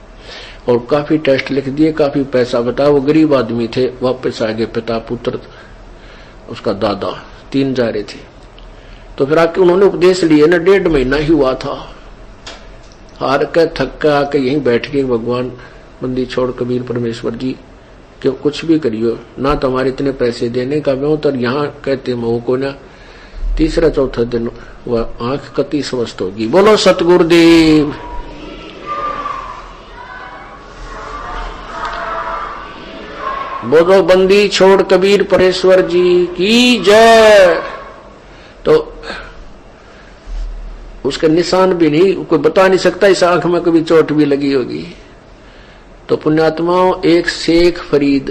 और काफी टेस्ट लिख दिए, काफी पैसा बताया। वो गरीब आदमी थे, वापस आ गए, पिता पुत्र उसका दादा 3 जा रहे थे। तो फिर आके उन्होंने उपदेश लिए ना, 1.5 महीना ही हुआ था, हार के थक के आके यहीं बैठ के भगवान बंदी छोड़ कबीर परमेश्वर जी क्यों कुछ भी करियो ना, तुम्हारे इतने पैसे देने का मैं तो यहाँ कहते मऊ को ना तीसरा चौथा दिन वह आंख कति स्वस्थ होगी। बोलो सतगुरुदेव। बोलो बंदी छोड़ कबीर परेश्वर जी की जय। तो उसके निशान भी नहीं, कोई बता नहीं सकता इस आंख में कभी चोट भी लगी होगी। तो पुण्यात्माओं, एक शेख फरीद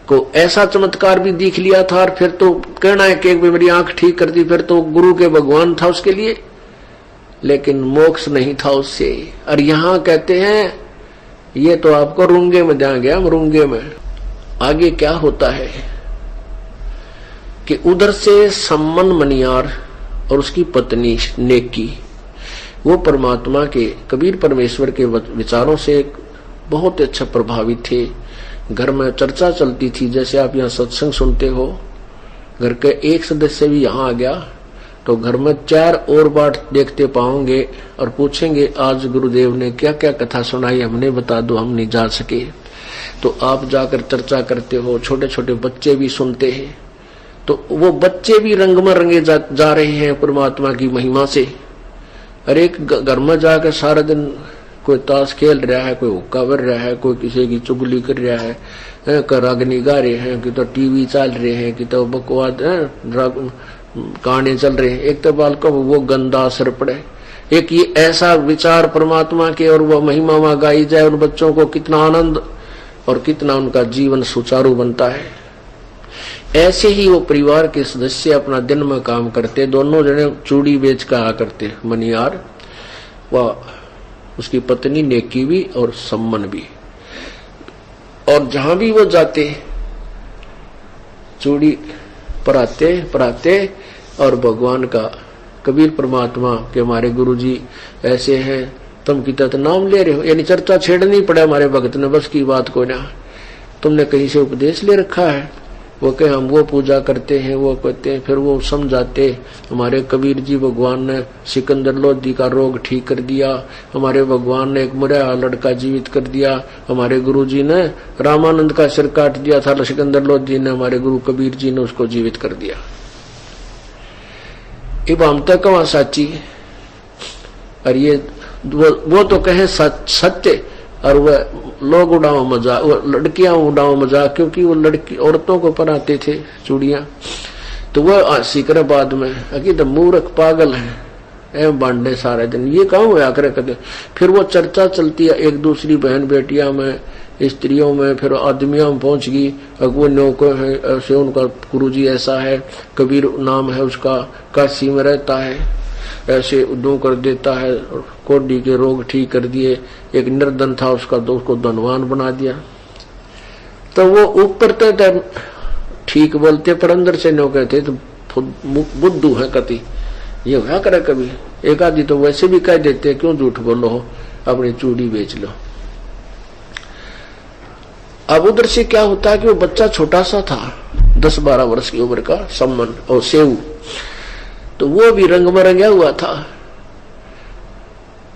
को ऐसा चमत्कार भी दिख लिया था, और फिर तो कहना है कि एक भी मेरी आंख ठीक कर दी, फिर तो गुरु के भगवान था उसके लिए, लेकिन मोक्ष नहीं था उससे। और यहां कहते हैं ये तो आपको रूंगे में ध्यान गया, रूंगे में। आगे क्या होता है कि उधर से सम्मन मनियार और उसकी पत्नी नेकी, वो परमात्मा के कबीर परमेश्वर के विचारों से बहुत अच्छा प्रभावित थे। घर में चर्चा चलती थी, जैसे आप यहाँ सत्संग सुनते हो, घर के एक सदस्य भी यहाँ आ गया तो घर में 4 और बार देखते पाओगे और पूछेंगे आज गुरुदेव ने क्या क्या कथा सुनाई, हमने बता दो, हम नहीं जा सके। तो आप जाकर चर्चा करते हो, छोटे छोटे बच्चे भी सुनते हैं, तो वो बच्चे भी रंग में रंगे जा रहे हैं परमात्मा की महिमा से। हर एक घर में जाकर सारा दिन कोई ताश खेल रहा है, कोई हुक्का भर रहा है, कोई किसी की चुगली कर रहा है, कोई रागनी गा रहे हैं, कि तो टीवी चल रहे हैं, कि तो बकवाद गाने चल रहे हैं। एक तो बाल को वो गंदा असर पड़े, एक ये ऐसा विचार परमात्मा के और वो महिमा वहां गाई जाए, उन बच्चों को कितना आनंद और कितना उनका जीवन सुचारू बनता है। ऐसे ही वो परिवार के सदस्य अपना दिन में काम करते, दोनों जने चूड़ी बेच कर आ करते, मनियार व उसकी पत्नी नेकी भी और सम्मन भी। और जहां भी वो जाते चूड़ी पराते और भगवान का, कबीर परमात्मा के हमारे गुरुजी ऐसे हैं, तुम की तक नाम ले रहे हो, यानी चर्चा छेड़नी पड़े हमारे भक्त ने, बस की बात को ना, तुमने कहीं से उपदेश ले रखा है। वो कहे हम वो पूजा करते हैं, वो कहते हैं, फिर वो समझाते हमारे कबीर जी भगवान ने सिकंदर लोधी का रोग ठीक कर दिया, हमारे भगवान ने एक मरा लड़का जीवित कर दिया, हमारे गुरु जी ने रामानंद का सिर काट दिया था सिकंदर लोधी ने, हमारे गुरु कबीर जी ने उसको जीवित कर दिया। इब हम तक कहाँ साची, और ये वो तो कहे सत्य, और वह लोग उड़ाओ मजाक, वो लड़कियां उड़ाओ मजाक, क्योंकि वो लड़की औरतों को पहनाते थे चूड़ियां, तो वह सीकर बाद में अकीद मूर्ख पागल है एवं बांटे सारे दिन, ये काम हुआ करे करते। फिर वो चर्चा चलती है एक दूसरी बहन बेटियां में, स्त्रियों में, फिर आदमियों में पहुंच गई, वो नौको है ऐसे, उनका गुरुजी ऐसा है, कबीर नाम है उसका, काशी में रहता है, ऐसे उद्योग कर देता है, कोडी के रोग ठीक कर दिए, एक निर्धन था उसका तो उसको धनवान बना दिया। तो वो ऊपर तो ठीक बोलते पर अंदर से नो कहते तो बुद्धू है कति, ये क्या करे कभी। एक आदि तो वैसे भी कह देते क्यों झूठ बोलो हो, अपनी चूड़ी बेच लो। अब उधर से क्या होता है कि वो बच्चा छोटा सा था, 10-12 वर्ष की उम्र का, सम्मन और सेऊ, तो वो भी रंग में रंगा हुआ था।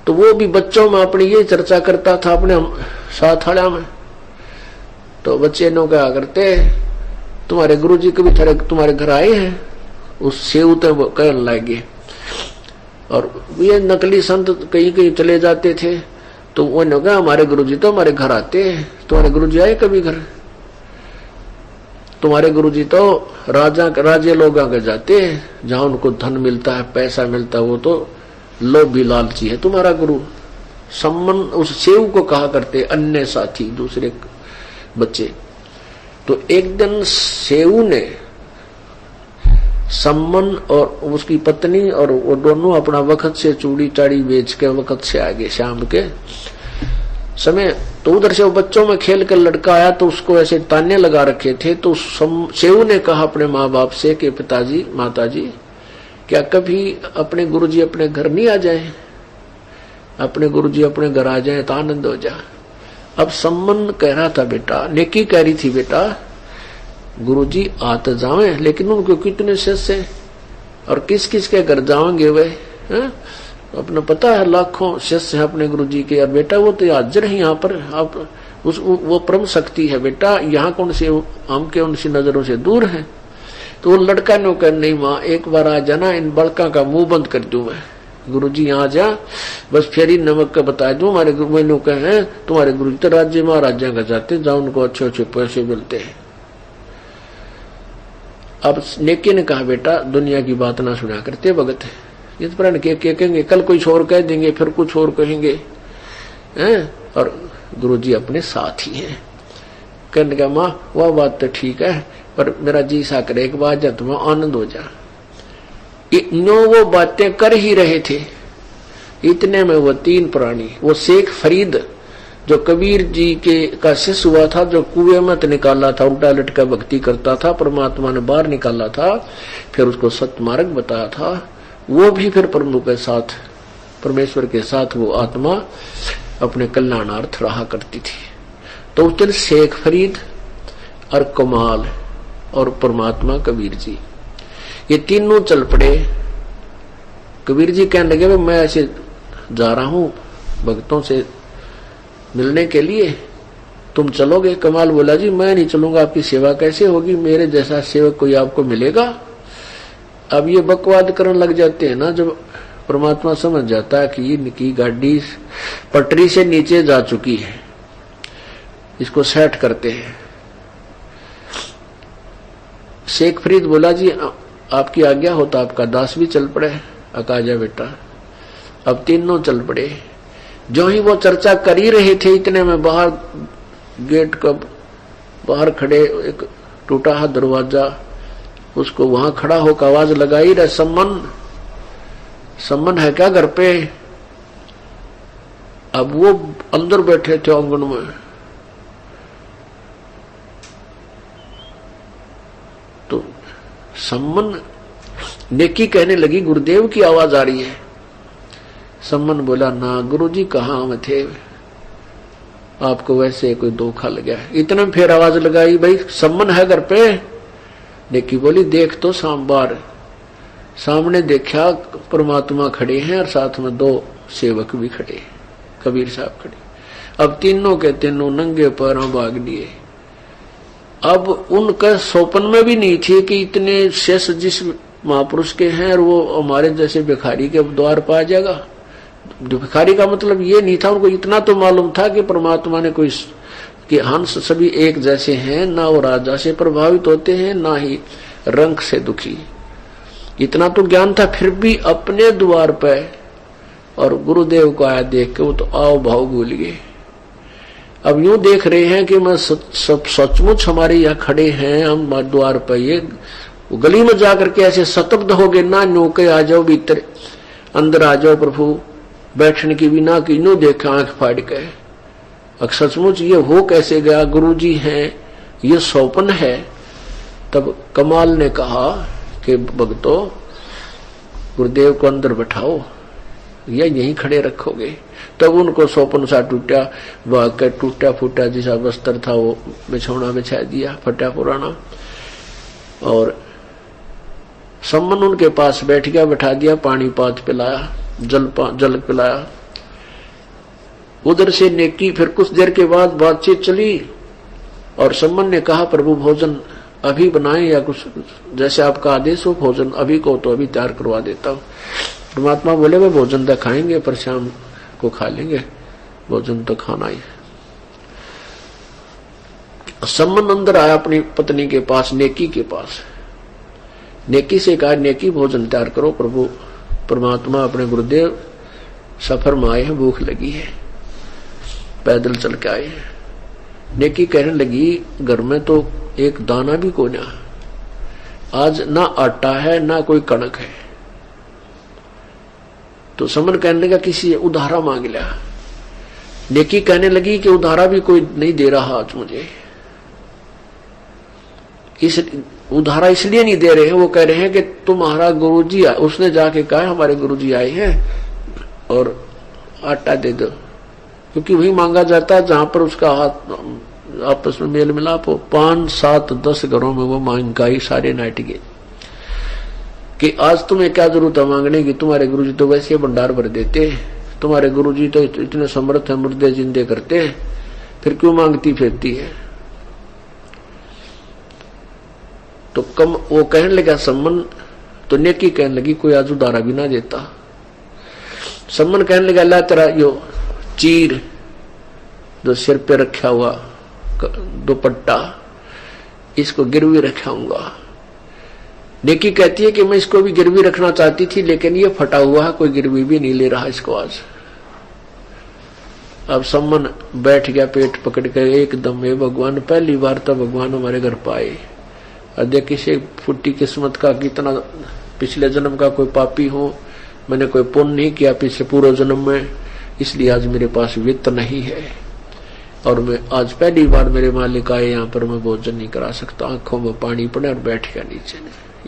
तो वो भी बच्चों में अपनी ये चर्चा करता था अपने साथ हड़ा में। तो बच्चे नो क्या करते, तुम्हारे गुरुजी कभी तुम्हारे घर आए हैं, उस सेऊ तो कहने लगे। और ये नकली संत कहीं कहीं चले जाते थे, तो वो ने कहा हमारे गुरुजी तो हमारे घर आते हैं, तुम्हारे गुरुजी आए कभी घर, तुम्हारे गुरुजी तो राजे लोग आगे जाते हैं, जहां उनको धन मिलता है, पैसा मिलता है, वो तो लोभी लालची है तुम्हारा गुरु। सम्मन उस सेव को कहा करते अन्य साथी दूसरे बच्चे। तो एक दिन सेव ने सम्मन और उसकी पत्नी और वो दोनों अपना वक्त से चूड़ी चाड़ी बेच के वक्त से आगे शाम के समय, तो उधर से वो बच्चों में खेल कर लड़का आया, तो उसको ऐसे ताने लगा रखे थे। तो सेव ने कहा अपने माँ बाप से कि पिताजी माताजी, क्या कभी अपने गुरुजी अपने घर नहीं आ जाए, अपने गुरुजी अपने घर आ जाए तो आनंद हो जा। अब सम्मन कह रहा था बेटा, नेकी कह रही थी बेटा गुरुजी आ तो जावे, लेकिन उनको कितने शिष्य और किस किस के घर जाओगे वे, अपना पता है लाखों शिष्य है अपने गुरुजी के। और बेटा वो तो हाजिर है यहाँ पर, आप वो परम शक्ति है बेटा, यहाँ कौन से हम के उनसी नजरों से दूर है। तो वो लड़का ने कहा नहीं माँ एक बार आ जाना, इन बड़का का मुंह बंद कर दूं मैं। गुरुजी यहाँ जा, बस फेरी नमक का बता दूं। हमारे मैंने कहे तुम्हारे गुरुजी तो राज्य महाराजा का जाते, जाओ उनको अच्छे अच्छे पैसे मिलते हैं। अब नेकी ने कहा बेटा दुनिया की बात ना सुना करते भगत, ये तो प्राण के कहेंगे, कल कुछ और कह देंगे, फिर कुछ और कहेंगे हैं, और गुरुजी अपने साथ ही हैं। कहने का माँ वह बात तो ठीक है, पर मेरा जी सा करे एक बात जा तुम्हें आनंद हो जा। नो वो बातें कर ही रहे थे, इतने में वो तीन प्राणी, वो शेख फरीद जो कबीर जी के का शिष्य हुआ था, जो कुएं में निकाला था, उल्टा लटका भक्ति करता था, परमात्मा ने बाहर निकाला था, फिर उसको सतमार्ग बताया था, वो भी फिर प्रभु के साथ, परमेश्वर के साथ वो आत्मा अपने कल्याणार्थ रहा करती थी। तो उस दिन शेख फरीद और कमाल और परमात्मा कबीर जी, ये तीनों चल पड़े। कबीर जी कहने लगे मैं ऐसे जा रहा हूं भक्तों से मिलने के लिए, तुम चलोगे? कमाल बोला जी मैं नहीं चलूंगा, आपकी सेवा कैसे होगी, मेरे जैसा सेवक कोई आपको मिलेगा? अब ये बकवाद करने लग जाते हैं ना, जब परमात्मा समझ जाता है कि इनकी गाड़ी पटरी से नीचे जा चुकी है, इसको सेट करते हैं। शेख फरीद बोला जी आपकी आज्ञा हो तो आपका दास भी चल पड़े। अकाजा बेटा। अब तीनों चल पड़े। जो ही वो चर्चा कर ही रहे थे, इतने में बाहर गेट का बाहर खड़े एक टूटा हुआ दरवाजा, उसको वहां खड़ा होकर आवाज लगाई रहे, सम्मन है क्या घर पे? अब वो अंदर बैठे थे आंगन में, तो सम्मन नेकी कहने लगी गुरुदेव की आवाज आ रही है। सम्मन बोला ना गुरुजी कहाँ में थे, आपको वैसे कोई धोखा लगा। इतने में फिर आवाज लगाई भाई सम्मन है घर पे? नेकी बोली देख तो बार सामने देखा परमात्मा खड़े हैं और साथ में दो सेवक भी खड़े, कबीर साहब खड़े। अब तीनों के तीनों नंगे पैरों भाग लिए। अब उनका सोपन में भी नहीं थी कि इतने शेष जिस महापुरुष के हैं और वो हमारे जैसे भिखारी के द्वार पर आ जाएगा। भिखारी का मतलब ये नहीं था, उनको इतना तो मालूम था कि परमात्मा ने कोई कि हंस सभी एक जैसे हैं, ना वो राजा से प्रभावित होते हैं ना ही रंग से दुखी, इतना तो ज्ञान था। फिर भी अपने द्वार पे और गुरुदेव को आया देख के वो तो आओ भाव भूल गए। अब यूं देख रहे हैं कि मैं सचमुच हमारे यहाँ खड़े हैं, हम द्वार पर, ये गली में जाकर के ऐसे सतब्ध हो गए ना, नौके आ जाओ भीतर, अंदर आ जाओ प्रभु, बैठने की भी ना कि नो देखा आंख फाड़ के। अब सचमुच ये हो कैसे गया, गुरुजी हैं, ये सौपन है। तब कमाल ने कहा कि भक्तों गुरुदेव को अंदर बैठाओ या यहीं खड़े रखोगे? तब उनको सौपन सा टूटा, वह टूटा फूटा जैसा बस्तर था वो बिछौना बिछा दिया फटा पुराना, और सम्मन उनके पास बैठ गया, बैठा दिया, पानी पात पिलाया, जल पिलाया। उधर से नेकी फिर कुछ देर के बाद बातचीत चली और सम्मन ने कहा प्रभु भोजन अभी बनाए या कुछ जैसे आपका आदेश हो, भोजन अभी को तो अभी तैयार करवा देता हूँ। परमात्मा बोले वे भोजन तो खाएंगे पर शाम को खा लेंगे, भोजन तो खाना ही। सम्मन अंदर आया अपनी पत्नी के पास, नेकी के पास। नेकी से कहा नेकी भोजन तैयार करो, प्रभु परमात्मा अपने गुरुदेव सफर में आए हैं, भूख लगी है, पैदल चल के आए हैं। नेकी कहने लगी घर में तो एक दाना भी कोई ना, आज ना आटा है ना कोई कणक है। तो समन कहने लगा किसी उधारा मांग लिया। नेकी कहने लगी कि उधारा भी कोई नहीं दे रहा आज मुझे, इस उधारा इसलिए नहीं दे रहे हैं, वो कह रहे हैं कि तुम्हारा गुरुजी आए, उसने जाके कहा हमारे गुरुजी आए हैं और आटा दे दो, क्योंकि वही मांगा जाता है जहां पर उसका हाथ आपस में मेल मिलाप हो। 5, 7, 10 घरों में वो महंगाई सारे नाट गए कि आज तुम्हें क्या जरूरत है मांगने की, तुम्हारे गुरुजी तो वैसे भंडार भर देते हैं, तुम्हारे गुरुजी तो इतने समर्थ है, मुर्दे जिंदे करते हैं, फिर क्यों मांगती फिरती है? तो कम वो कहने लगा सम्मन, तो नेकी कहने लगी कोई आज उधारा भी ना देता। सम्मन कहने लगा ला तेरा यो चीर जो सिर पे रखा हुआ दुपट्टा, इसको गिरवी रखाऊंगा। नेकी कहती है कि मैं इसको भी गिरवी रखना चाहती थी, लेकिन ये फटा हुआ है, कोई गिरवी भी नहीं ले रहा इसको आज। अब सम्मन बैठ गया पेट पकड़ के एकदम, हे भगवान पहली बार तो भगवान हमारे घर पाए। और देखिए से फुट्टी किस्मत का, कितना पिछले जन्म का कोई पापी हो, मैंने कोई पुण्य नहीं किया पिछले पूर्व जन्म में, इसलिए आज मेरे पास वित्त नहीं है और मैं आज पहली बार मेरे मालिक आए यहाँ पर, मैं भोजन नहीं करा सकता। आंखों में पानी पड़े और बैठ गया नीचे।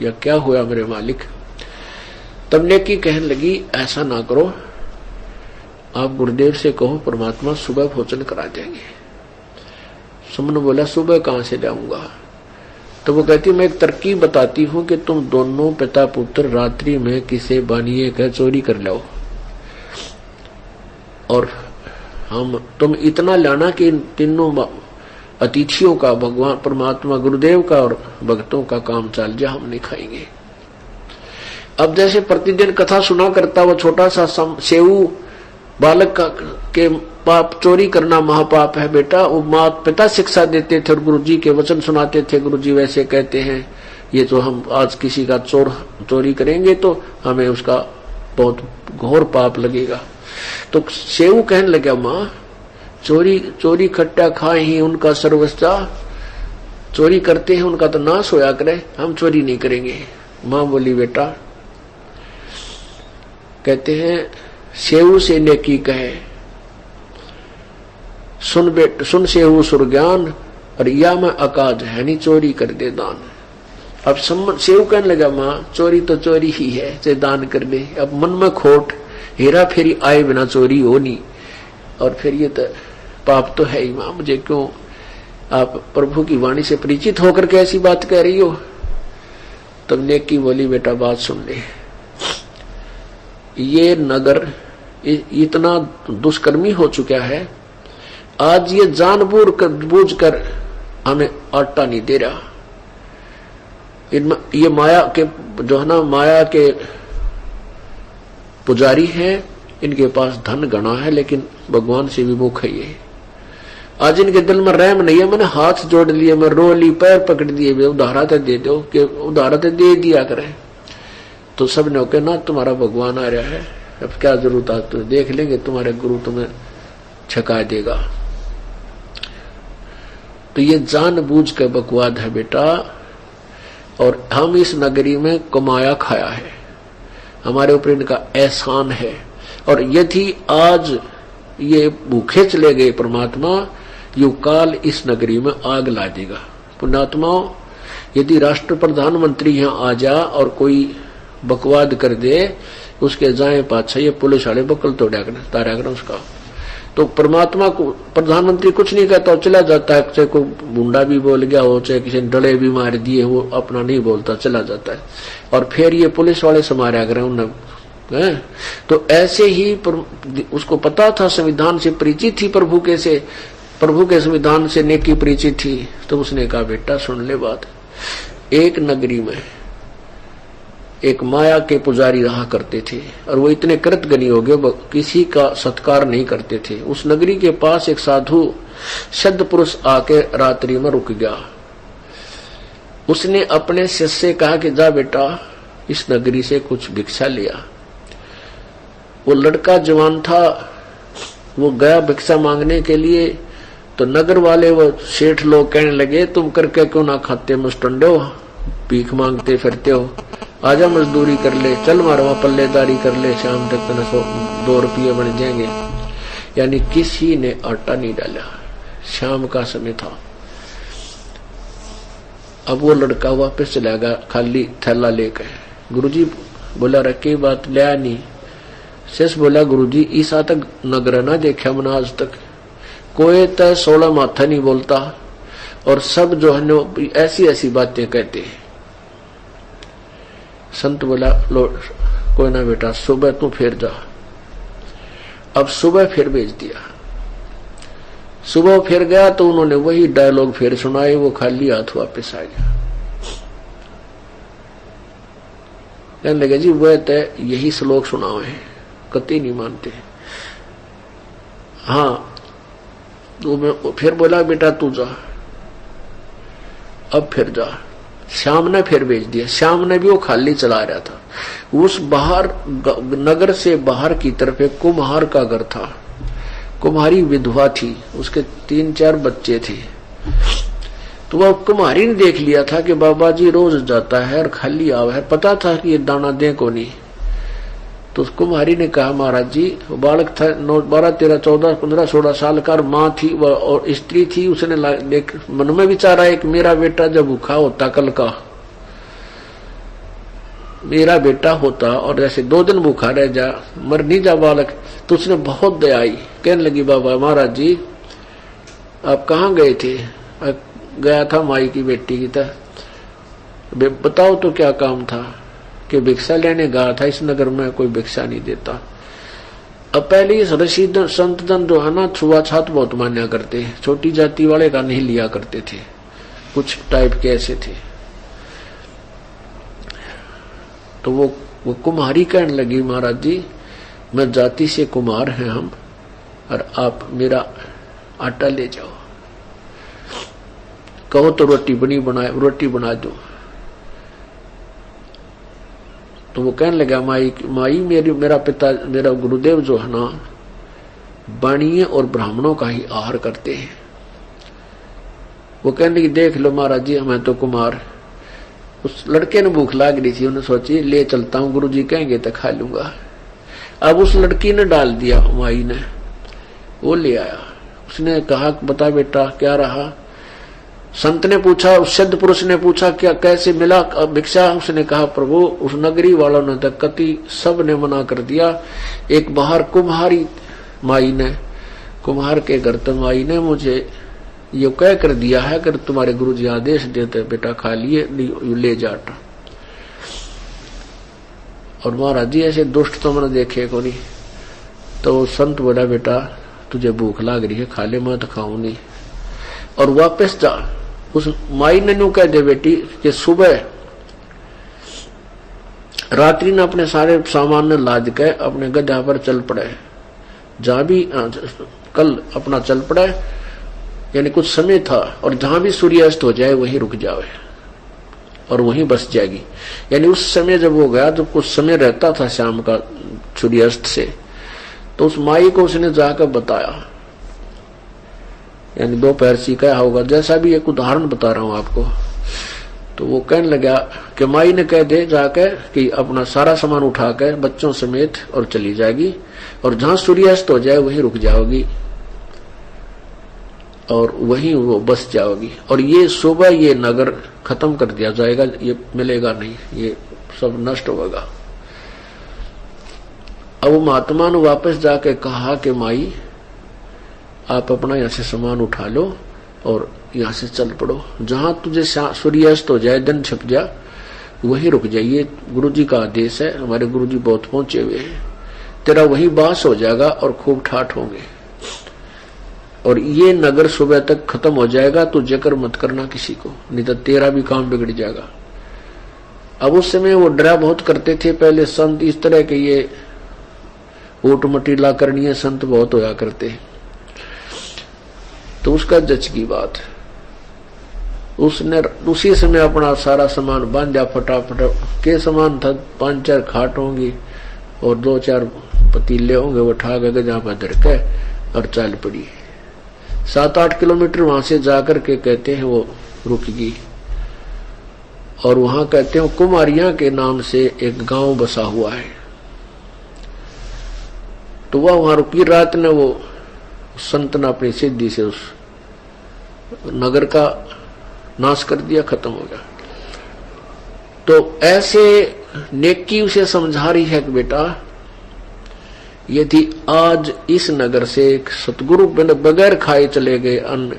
या क्या हुआ मेरे मालिक? तब नेकी कहने लगी ऐसा ना करो, आप गुरुदेव से कहो परमात्मा सुबह भोजन करा देंगे। सुमन बोला सुबह कहां से लाऊंगा? तो वो कहती मैं एक तरकीब बताती हूं कि तुम दोनों पिता पुत्र रात्रि में किसी बानिए का चोरी कर लो और तुम इतना लाना कि तीनों अतिथियों का, भगवान परमात्मा गुरुदेव का और भक्तों का काम चल जाए, हम नहीं खाएंगे। अब जैसे प्रतिदिन कथा सुना करता वो छोटा सा सेऊ बालक का के पाप, चोरी करना महापाप है बेटा, वो माता पिता शिक्षा देते थे और गुरुजी के वचन सुनाते थे। गुरुजी वैसे कहते हैं ये तो हम आज किसी का चोरी करेंगे तो हमें उसका बहुत घोर पाप लगेगा। तो सेऊ कहने लगा माँ चोरी खट्टा खाए ही उनका सर्वस्ता, चोरी करते हैं उनका तो नाश होया करे, हम चोरी नहीं करेंगे। माँ बोली बेटा, कहते हैं सेऊ से नेकी कहे, सुन सेऊ सुरज्ञान और या मैं अकाज है नहीं चोरी कर दे दान। अब सेऊ कहने लगा माँ चोरी तो चोरी ही है, चाहे दान कर दे। अब मन में खोट, हेरा फेरी आए बिना चोरी हो नहीं, और फिर ये तो पाप तो है ही माँ, मुझे क्यों आप प्रभु की वाणी से परिचित होकर के ऐसी बात कह रही हो? तब नेकी बोली बेटा बात सुन ले, ये नगर इतना दुष्कर्मी हो चुका है, आज ये जानबूझ कर हमें आटा नहीं दे रहा। ये माया के जो है ना, माया के पुजारी हैं, इनके पास धन गणा है लेकिन भगवान से विमुख है ये। आज इनके दिल में रहम नहीं है, मैंने हाथ जोड़ लिए, मैं रो ली, पैर पकड़ दिए, उधारा तो दे दो, कि उधारा तो दे दिया करें। तो सब ने कहा ना तुम्हारा भगवान आ रहा है, अब क्या जरूरत है, तो देख लेंगे तुम्हारे गुरु तुम्हें छका देगा। तो ये जानबूझ के बकवाद है बेटा, और हम इस नगरी में कमाया खाया है, हमारे ऊपर इनका एहसान है, और यदि आज ये भूखे चले गए परमात्मा, युगकाल इस नगरी में आग ला देगा। पुण्यात्माओं, यदि राष्ट्र प्रधानमंत्री यहाँ आ जा और कोई बकवाद कर दे, उसके जाए पाछा ये पुलिस वाले बकल तोड़ा कर उसका, तो परमात्मा को प्रधानमंत्री कुछ नहीं कहता, चला जाता है। चाहे कोई गुंडा भी बोल गया हो, चाहे किसी ने डले भी मार दिए, वो अपना नहीं बोलता, चला जाता है। और फिर ये पुलिस वाले समारा करें उन्हें, तो ऐसे ही उसको पता था, संविधान से परिचित थी, प्रभु के संविधान से नेकी परिचित थी। तो उसने कहा बेटा सुन ले बात, एक नगरी में एक माया के पुजारी रहा करते थे, और वो इतने कृतज्ञ हो गए, किसी का सत्कार नहीं करते थे। उस नगरी के पास एक साधु सिद्ध पुरुष आके रात्रि में रुक गया। उसने अपने शिष्य से कहा कि जा बेटा इस नगरी से कुछ भिक्षा लिया। वो लड़का जवान था, वो गया भिक्षा मांगने के लिए, तो नगर वाले वो सेठ लोग कहने लगे तुम करके क्यों ना खाते मुस्टंडे हो, भीख मांगते फिरते हो, आजा मजदूरी कर ले, चल मारवा पल्लेदारी कर ले, शाम तक तो 2 रुपये बन जाएंगे। यानी किसी ने आटा नहीं डाला, शाम का समय था। अब वो लड़का वापस चला गया खाली थैला लेकर। गुरुजी बोला रखे बात लिया नहीं। शेष बोला गुरुजी ईसा तक नगर ना देखा मैंने आज तक, कोई तो 16 माथा नहीं बोलता, और सब जो है ऐसी ऐसी बातें कहते हैं। संत बोला लो कोई ना बेटा, सुबह तू फिर जा। अब सुबह फिर भेज दिया। सुबह फिर गया तो उन्होंने वही डायलॉग फिर सुनाए, वो खाली हाथ वापस आ गया। कहने लगे जी वह तय यही श्लोक सुनाओ है, कति नहीं मानते। हाँ तो मैं फिर बोला बेटा तू जा, अब फिर जा। श्याम ने फिर भेज दिया। श्याम ने भी वो खाली चला रहा था। उस बाहर नगर से बाहर की तरफ एक कुम्हार का घर था। कुम्हारी विधवा थी, उसके 3-4 बच्चे थे। तो वह कुम्हारी ने देख लिया था कि बाबा जी रोज जाता है और खाली आवा है, पता था कि ये दाना दे को नहीं। तो उस कुम्हारी ने कहा महाराज जी, बालक था 9, 12, 13, 14, 15, 16 साल का, माँ थी और स्त्री थी। उसने मन में विचार आया कि मेरा बेटा जब भूखा होता कल का, मेरा बेटा होता और जैसे 2 दिन भूखा रह जा, मर नहीं जा बालक। तो उसने बहुत दया आई, कहने लगी बाबा महाराज जी आप कहाँ गए थे? गया था माई की बेटी की तरह। बताओ तो क्या काम था? कि भिक्षा लेने गया था, इस नगर में कोई भिक्षा नहीं देता। अब पहले इस ऋषि संत जन जो है ना छुआछात बहुत मान्या करते हैं, छोटी जाति वाले का नहीं लिया करते थे, कुछ टाइप के ऐसे थे। तो वो कुम्हारी कहने लगी महाराज जी मैं जाति से कुमार हैं हम, और आप मेरा आटा ले जाओ, कहो तो रोटी बना दो। तो वो कहने लगा माई मेरा पिता मेरा गुरुदेव जो है ना बाणिये और ब्राह्मणों का ही आहार करते हैं। वो कहने लगी देख लो महाराज जी हमें तो कुमार। उस लड़के ने भूख लाग रही थी, उन्हें सोची ले चलता हूँ, गुरुजी कहेंगे तो खा लूंगा। अब उस लड़की ने डाल दिया, माई ने वो ले आया। उसने कहा बता बेटा क्या रहा? संत ने पूछा, उस सिद्ध पुरुष ने पूछा क्या कैसे मिला भिक्षा? उसने कहा प्रभु उस नगरी वालों ने तक कति सब ने मना कर दिया। एक बाहर कुम्हारी माई ने, कुम्हार के घर तो माई ने मुझे ये कह कर दिया है कि तुम्हारे गुरुजी आदेश देते बेटा खा लिए ले जाटा। और महाराज जी ऐसे दुष्ट तो मैंने देखे को नहीं। तो संत बोला बेटा तुझे भूख लाग रही है, खा ले, मैं तो खाऊं नहीं। और वापस जा। उस माई ने न्यू कह दे बेटी कि सुबह रात्रि ने अपने सारे सामान ने लाद के अपने गधा पर चल पड़े, जहां भी कल अपना चल पड़े, यानी कुछ समय था, और जहां भी सूर्यास्त हो जाए वहीं रुक जावे और वहीं बस जाएगी। यानी उस समय जब वो गया तो कुछ समय रहता था शाम का सूर्यास्त से, तो उस माई को उसने जाकर बताया, यानी दोपहर सीखा होगा, जैसा भी एक उदाहरण बता रहा हूं आपको। तो वो कहने लगा कि माई ने कह दे जाकर कि अपना सारा सामान उठा कर बच्चों समेत और चली जाएगी, और जहां सूर्यास्त हो जाए वहीं रुक जाओगी और वहीं वो बस जाओगी। और ये सुबह ये नगर खत्म कर दिया जाएगा, ये मिलेगा नहीं, ये सब नष्ट होगा। अब महात्मा ने वापस जाके कहा कि माई आप अपना यहाँ से सामान उठा लो और यहाँ से चल पड़ो, जहां तुझे सूर्यास्त हो जाए, दिन छिप जा, वहीं रुक जाइए। गुरुजी का आदेश है, हमारे गुरुजी बहुत पहुंचे हुए हैं, तेरा वही बास हो जाएगा और खूब ठाठ होंगे, और ये नगर सुबह तक खत्म हो जाएगा। तू जिक्र मत करना किसी को, नहीं तो तेरा भी काम बिगड़ जाएगा। अब उस समय वो डरा बहुत करते थे पहले संत, इस तरह के ये ऊट मटीला करनीय संत बहुत होया करते। तो उसका जच की बात, उसने उसी समय अपना सारा सामान बांधा फटाफट। के सामान था 5-4 खाट होंगी और 2-4 पतीले होंगे, वो उठा गए जहां पर धर के और चल पड़ी। 7-8 किलोमीटर वहां से जाकर के कहते हैं वो रुकेगी, और वहां कहते हैं कुमारियां के नाम से एक गांव बसा हुआ है। तो वह वहां रुकी। रात ने वो संत ने अपनी सिद्धि से उस नगर का नाश कर दिया, खत्म हो गया। तो ऐसे नेकी उसे समझा रही है कि बेटा यदि आज इस नगर से सतगुरु बगैर खाए चले गए अन्न,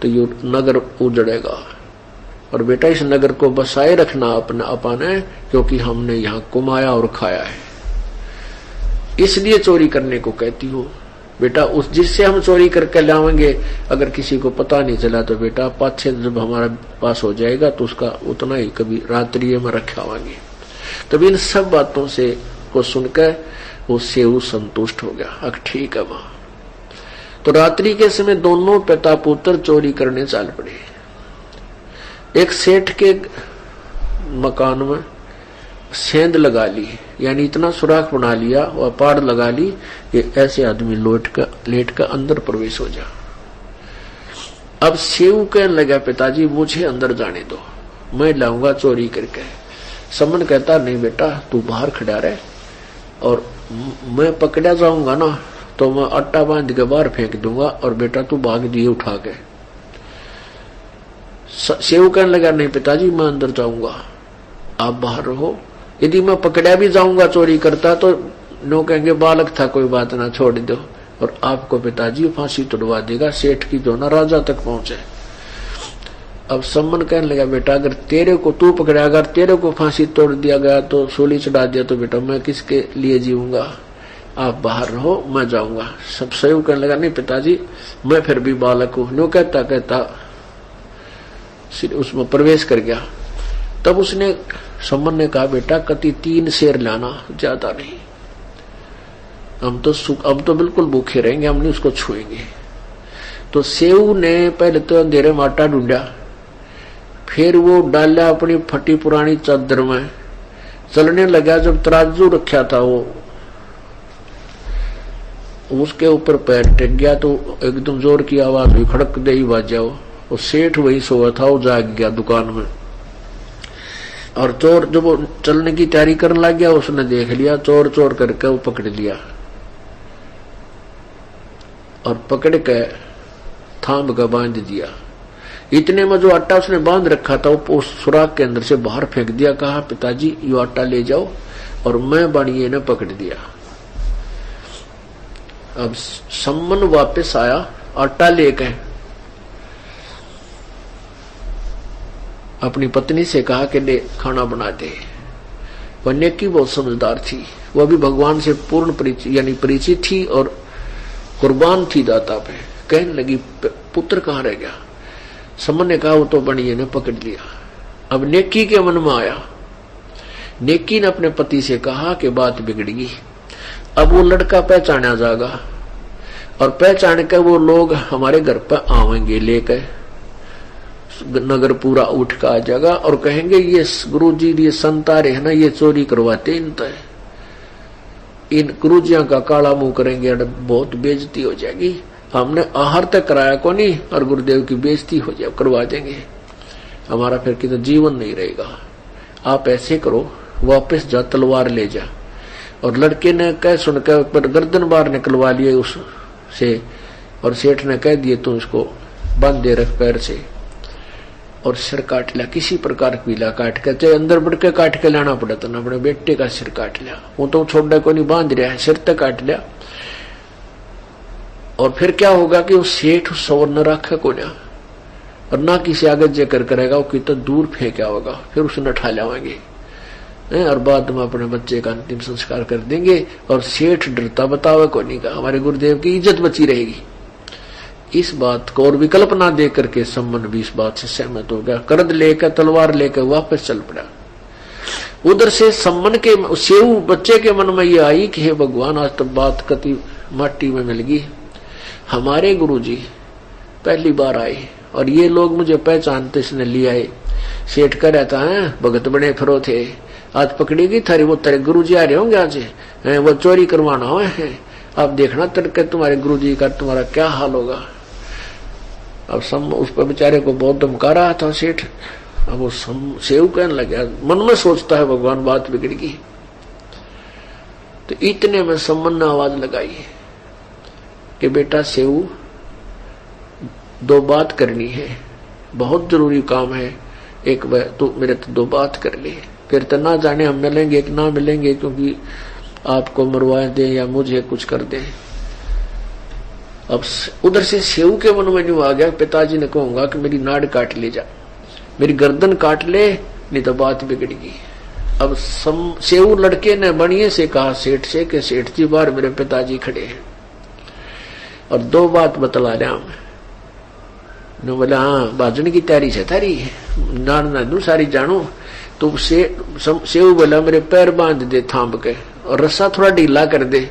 तो ये नगर उजड़ेगा। और बेटा इस नगर को बसाए रखना अपने, क्योंकि हमने यहाँ कमाया और खाया है, इसलिए चोरी करने को कहती हूँ। बेटा उस जिससे हम चोरी करके लाएंगे, अगर किसी को पता नहीं चला तो बेटा पाछे जब हमारा पास हो जाएगा तो उसका उतना ही कभी रात्रि में रखावांगे। तब इन सब बातों से को सुनकर वो सेऊ संतुष्ट हो गया। अब ठीक है मां। तो रात्रि के समय दोनों पिता पुत्र चोरी करने चल पड़े। एक सेठ के मकान में सेंध लगा ली, यानी इतना सुराख बना लिया और पाड़ लगा ली कि ऐसे आदमी लेट का अंदर प्रवेश हो जा। अब सेऊ कहने लगा पिताजी मुझे अंदर जाने दो, मैं लाऊंगा चोरी करके। समन कहता नहीं बेटा तू बाहर खड़ा रहे, और मैं पकड़ा जाऊंगा ना तो मैं आटा बांध के बाहर फेंक दूंगा और बेटा तू भाग दिए उठा के। सेऊ कहने लगा नहीं पिताजी मैं अंदर जाऊंगा, आप बाहर रहो। यदि मैं पकड़ा भी जाऊंगा चोरी करता तो नो कहेंगे बालक था कोई बात ना छोड़ दो, और आपको पिताजी फांसी तुड़वा देगा, सेठ की जो ना राजा तक पहुंचे। अब सम्मन कहने लगा बेटा अगर तेरे को तू पकड़ा, अगर तेरे को फांसी तोड़ दिया गया तो सूली चढ़ा दिया तो बेटा मैं किसके लिए जीऊंगा, आप बाहर रहो मैं जाऊंगा। सब सही कहने लगा नहीं पिताजी मैं फिर भी बालक हूं। नो कहता कहता उसमें प्रवेश कर गया। तब उसने सम्मन ने कहा बेटा कति 3 शेर लाना, ज्यादा नहीं, हम तो बिल्कुल भूखे रहेंगे, हम नहीं उसको छुएंगे। तो सेऊ ने पहले तो अंधेरे में आटा ढूंढा, फिर वो डाला अपनी फटी पुरानी चादर में, चलने लगा। जब तराजू रखा था वो उसके ऊपर पैर टेक गया तो एकदम जोर की आवाज हुई, खड़क दे ही बाजा। वो सेठ वही सोया था, वो जाग गया दुकान में। और चोर जब वो चलने की तैयारी करने लग गया उसने देख लिया, चोर चोर करके वो पकड़ लिया और पकड़ के थाम का बांध दिया। इतने में जो आटा उसने बांध रखा था वो सुराख के अंदर से बाहर फेंक दिया। कहा पिताजी ये आटा ले जाओ, और मैं बाणिये ने पकड़ दिया। अब सम्मन वापस आया आटा लेके, अपनी पत्नी से कहा कि ले खाना बना दे। वह नेकी बहुत समझदार थी, वह भी भगवान से पूर्ण परिचित थी और कुर्बान थी दाता पे। कहने लगी पुत्र कहाँ रह गया। सम्मन ने कहा वो तो बणिये ने पकड़ लिया। अब नेकी के मन में आया, नेकी ने अपने पति से कहा कि बात बिगड़गी, अब वो लड़का पहचाना जाएगा और पहचान कर वो लोग हमारे घर पर आवेंगे लेकर, नगर पूरा उठ का आ जाएगा और कहेंगे ये गुरुजी ये संतारे है ना ये चोरी करवाते इन गुरुजियों का काला मुंह करेंगे, बहुत बेइज्जती हो जाएगी। हमने आहार तक कराया को नहीं और गुरुदेव की बेइज्जती हो जाए करवा देंगे, हमारा फिर कितना जीवन नहीं रहेगा। आप ऐसे करो वापस जा तलवार ले जा। और लड़के ने कह सुनकर पर गर्दन बाहर निकलवा लिए उससे, और सेठ ने कह दिए तुम इसको बांध दे रख पैर से, और सिर काट लिया। किसी प्रकार पीला काट के, चाहे अंदर बढ़ के काट के लाना पड़ा तो ना अपने बेटे का सिर काट लिया। वो तो छोड़ने को नहीं बांध रहा है, सिर तक काट लिया। और फिर क्या होगा कि वो सेठ सवर न रखे को ना, और ना किसी आगे जेकर करेगा, वो कितना दूर फेंका होगा, फिर उसने उठा लाएंगे और बाद में अपने बच्चे का अंतिम संस्कार कर देंगे। और सेठ डरता बतावे को नहीं का, हमारे गुरुदेव की इज्जत बची रहेगी। इस बात को और विकल्प ना दे करके सम्मन भी इस बात से सहमत हो गया। करद लेकर तलवार लेकर वापस चल पड़ा। उधर से सम्मन के सेऊ बच्चे के मन में ये आई कि हे भगवान आज तो बात कति माटी में मिल गई। हमारे गुरुजी पहली बार आए और ये लोग मुझे पहचानते इसने लिया है। सेठ का रहता है भगत बने फिरो थे, आज पकड़ेगी थारी वो तेरे गुरुजी आ रहे होंगे आज, वो चोरी करवाना हो है। अब देखना तड़के तुम्हारे गुरुजी का तुम्हारा क्या हाल होगा। अब उस पर बेचारे को बहुत धमका रहा था सेठ। अब वो सेव कहने लगा, मन में सोचता है भगवान बात बिगड़गी। तो इतने में सम्मन ने आवाज लगाई कि बेटा सेव 2 बात करनी है, बहुत जरूरी काम है। एक तू मेरे तो 2 बात कर ले, फिर तो ना जाने हम मिलेंगे कि ना मिलेंगे, क्योंकि आपको मरवा दे या मुझे कुछ कर दे। अब उधर से सेऊ के मन में न्यू आ गया, पिताजी ने कहूंगा कि मेरी नाड़ काट ले जा, मेरी गर्दन काट ले, नहीं तो बात बिगड़ेगी। अब सेऊ लड़के ने बणिये से कहा सेठ से कि सेठ जी बाहर मेरे पिताजी खड़े हैं और 2 बात बतला रहा मैं। बोला हाँ बाजन की तैयारी है थारी, नाड़ ना दू सारी जानू। तो सेव बोला मेरे पैर बांध दे थाम के और रस्सा थोड़ा ढीला कर दे,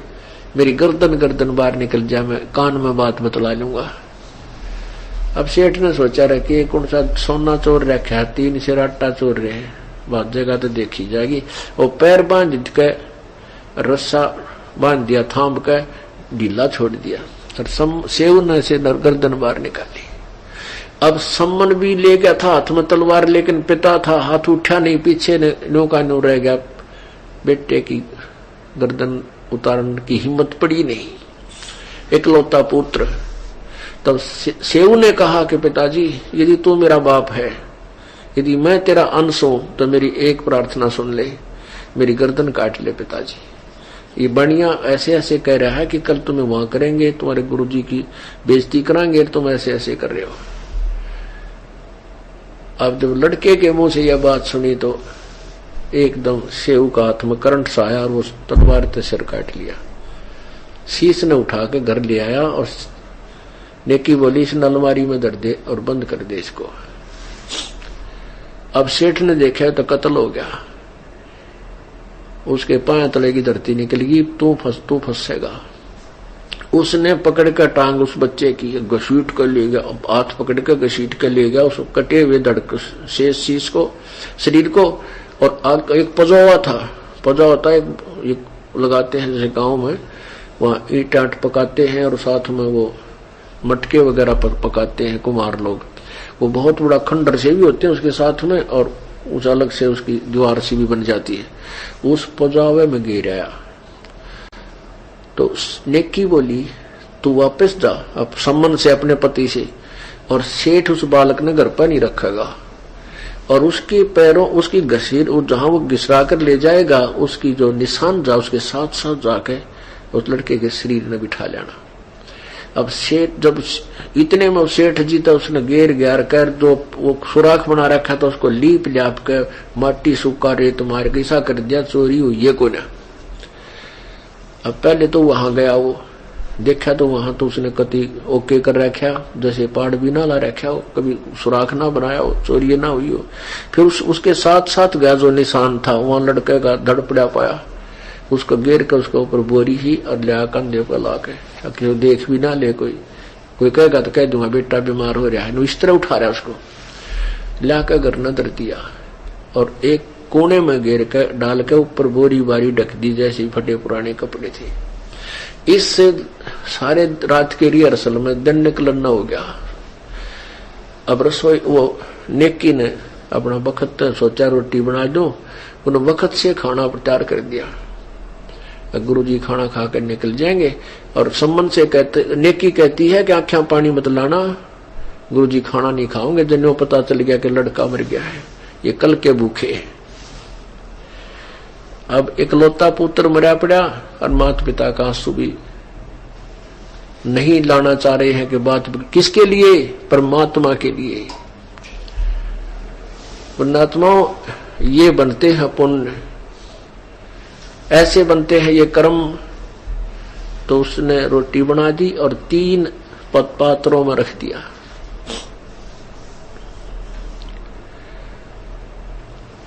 मेरी गर्दन बाहर निकल जाए, मैं कान में बात बतला लूंगा। अब सेठ ने सोचा रहा कि कौन सा सोना चोर रखा है, 3 सेर आटा चोर रहे हैं, बात जगह तो देखी जाएगी। वो पैर बांध के रस्सा बांध दिया, थाम के ढीला छोड़ दिया और सेव ने से गर्दन बाहर निकाली। अब सम्मन भी ले गया था हाथ में तलवार, लेकिन पिता था, हाथ उठा नहीं, पीछे ने नो का नो रह गया, बेटे की गर्दन उतारने की हिम्मत पड़ी नहीं, इकलौता पुत्र। तब सेव ने कहा कि पिताजी यदि तू मेरा बाप है, यदि मैं तेरा अंश हूं तो मेरी एक प्रार्थना सुन ले, मेरी गर्दन काट ले पिताजी। ये बनिया ऐसे ऐसे कह रहा है कि कल तुम्हें वहां करेंगे, तुम्हारे गुरुजी की बेइज्जती कराएंगे, तुम ऐसे ऐसे कर रहे हो। अब जब लड़के के मुंह से यह बात सुनी तो एकदम सेव का हाथ में करंट सा आया और वो तलवार से सिर काट लिया। शीश ने उठा के घर ले आया और नेकी बोली इस अलमारी में धर दे और बंद कर दे इसको। अब सेठ ने देखा तो कत्ल हो गया, उसके पांव तले की धरती निकलेगी, तू फंसेगा। उसने पकड़ कर टांग उस बच्चे की घसीट कर ले गया, हाथ पकड़ कर घसीट कर ले गया उस कटे हुए धड़क शेष शीश को, शरीर को। और आग एक पजौवा था, पजा होता है एक लगाते हैं जैसे गांव में, वहाँ ईंट आट पकाते हैं और साथ में वो मटके वगैरह पकाते हैं कुम्हार लोग। वो बहुत बड़ा खंडर से भी होते हैं उसके साथ में, और उस अलग से उसकी दीवार सी भी बन जाती है। उस पजावे में गिर आया तो नेकी बोली तू वापस जा अब सम्मन से अपने पति से, और सेठ उस बालक ने घर पर नहीं रखेगा और उसके पैरों उसकी घसीर जहां वो घिसरा कर ले जाएगा, उसकी जो निशान जा उसके साथ साथ जाके उस लड़के के शरीर ने बिठा लेना। अब सेठ जब इतने में सेठ जी तो उसने घेर घेर कर जो वो सुराख बना रखा था उसको लीप ल्याप के माटी सूखा रेत मार के ऐसा कर दिया, चोरी हुई है को ना। अब पहले तो वहां गया, वो देखा तो वहां तो उसने कति ओके कर रखा, जैसे पाड़ भी ना ला रखा हो, कभी सुराख ना बनाया हो, चोरी ना हुई हो। फिर उसके साथ साथ गया जो निशान था, वहां लड़के का धड़ पड़ा पाया, उसको घेर कर उसके ऊपर बोरी ही और लिया कंधे पर ला के, देख भी ना ले कोई कहेगा तो कह दूंगा बेटा बीमार हो रहा है, इस तरह उठा रहा है उसको, ला कर घर न धर दिया और एक कोने में घेर कर डाल के ऊपर बोरी बारी ढक दी जैसे फटे पुराने कपड़े थे। इससे सारे रात के रिहर्सल में दिन निकलना हो गया। अब रसोई वो नेकी ने अपना वक्त सोचा रोटी बना दो, उन वक्त से खाना तैयार कर दिया। गुरुजी खाना खाकर निकल जाएंगे और सम्मन से कहते, नेकी कहती है कि आंखें पानी मत लाना, गुरुजी खाना नहीं खाओगे, जन्यों पता चल गया कि लड़का मर गया है, ये कल के भूखे। अब इकलौता पुत्र मरा पड़ा और माता पिता का आंसू भी नहीं लाना चाह रहे हैं कि बात किसके लिए, परमात्मा के लिए। पुण्यात्माओं ये बनते हैं पुण्य, ऐसे बनते हैं ये कर्म। तो उसने रोटी बना दी और 3 पात्रों में रख दिया।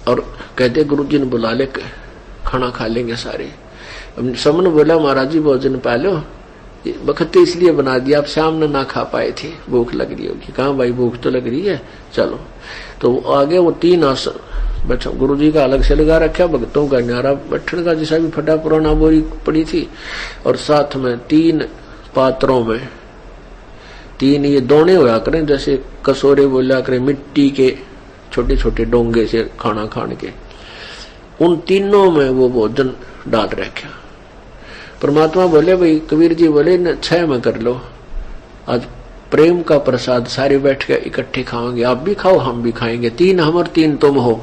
और कहते गुरुजी ने बुला ले, खाना खा लेंगे सारे। समन बोला महाराज जी भोजन पा लो, वक्त इसलिए बना दिया, आप शाम में ना खा पाए थे, भूख लग रही होगी। कहा भाई भूख तो लग रही है, चलो। तो आगे वो 3 आसन बैठा, गुरु जी का अलग से लगा रखा, भक्तों का न्यारा बैठने का जैसा भी फटा पुराना बोरी पड़ी थी, और साथ में 3 पात्रों में 3 ये दोने होया करें, जैसे कसोरे बोला करें, मिट्टी के छोटे छोटे डोंगे से खाना खाने के, उन तीनों में वो भोजन डाल रखा। परमात्मा बोले भाई, कबीर जी बोले न 6 में कर लो, आज प्रेम का प्रसाद सारे बैठ के इकट्ठे खाओगे, आप भी खाओ हम भी खाएंगे, 3 हम और 3 तुम हो।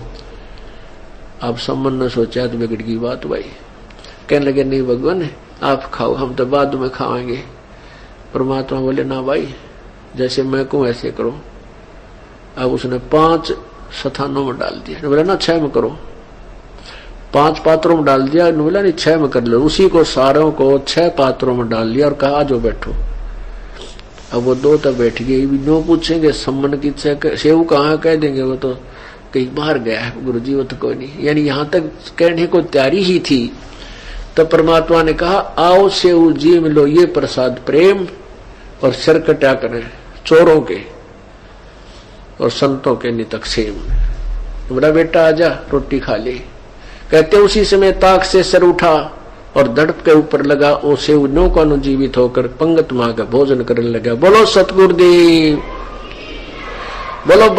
अब सम्मन ने सोचा तो बिगड़ गई बात भाई, कहने लगे नहीं भगवान आप खाओ, हम तो बाद में खाएंगे। परमात्मा बोले ना भाई, जैसे मैं कहूं ऐसे करो। अब उसने 5 स्थानों में डाल दिया, बोला ना 6 में करो, 5 पात्रों में डाल दिया, बोला नहीं 6 में कर लो। उसी को सारों को 6 पात्रों में डाल लिया और कहा जो बैठो। अब वो 2 तो बैठ गए, भी नो पूछेंगे सम्मन की सेव कहाँ, कह देंगे वो तो कहीं बाहर गया है गुरुजी, वो तो कोई नहीं। यानी यहां तक कहने को तैयारी ही थी, तब परमात्मा ने कहा आओ सेऊ जी मिलो ये प्रसाद प्रेम, और सिर कटा करें चोरों के और संतों के नितकसेम। तुम्हारा बेटा आजा रोटी खा ले। कहते उसी समय ताक से सर उठा और दड़प के ऊपर लगा, ओ सेऊ नौका जीवित होकर पंगत मां का भोजन करने लगा। बोलो सतगुरुदेव, बोलो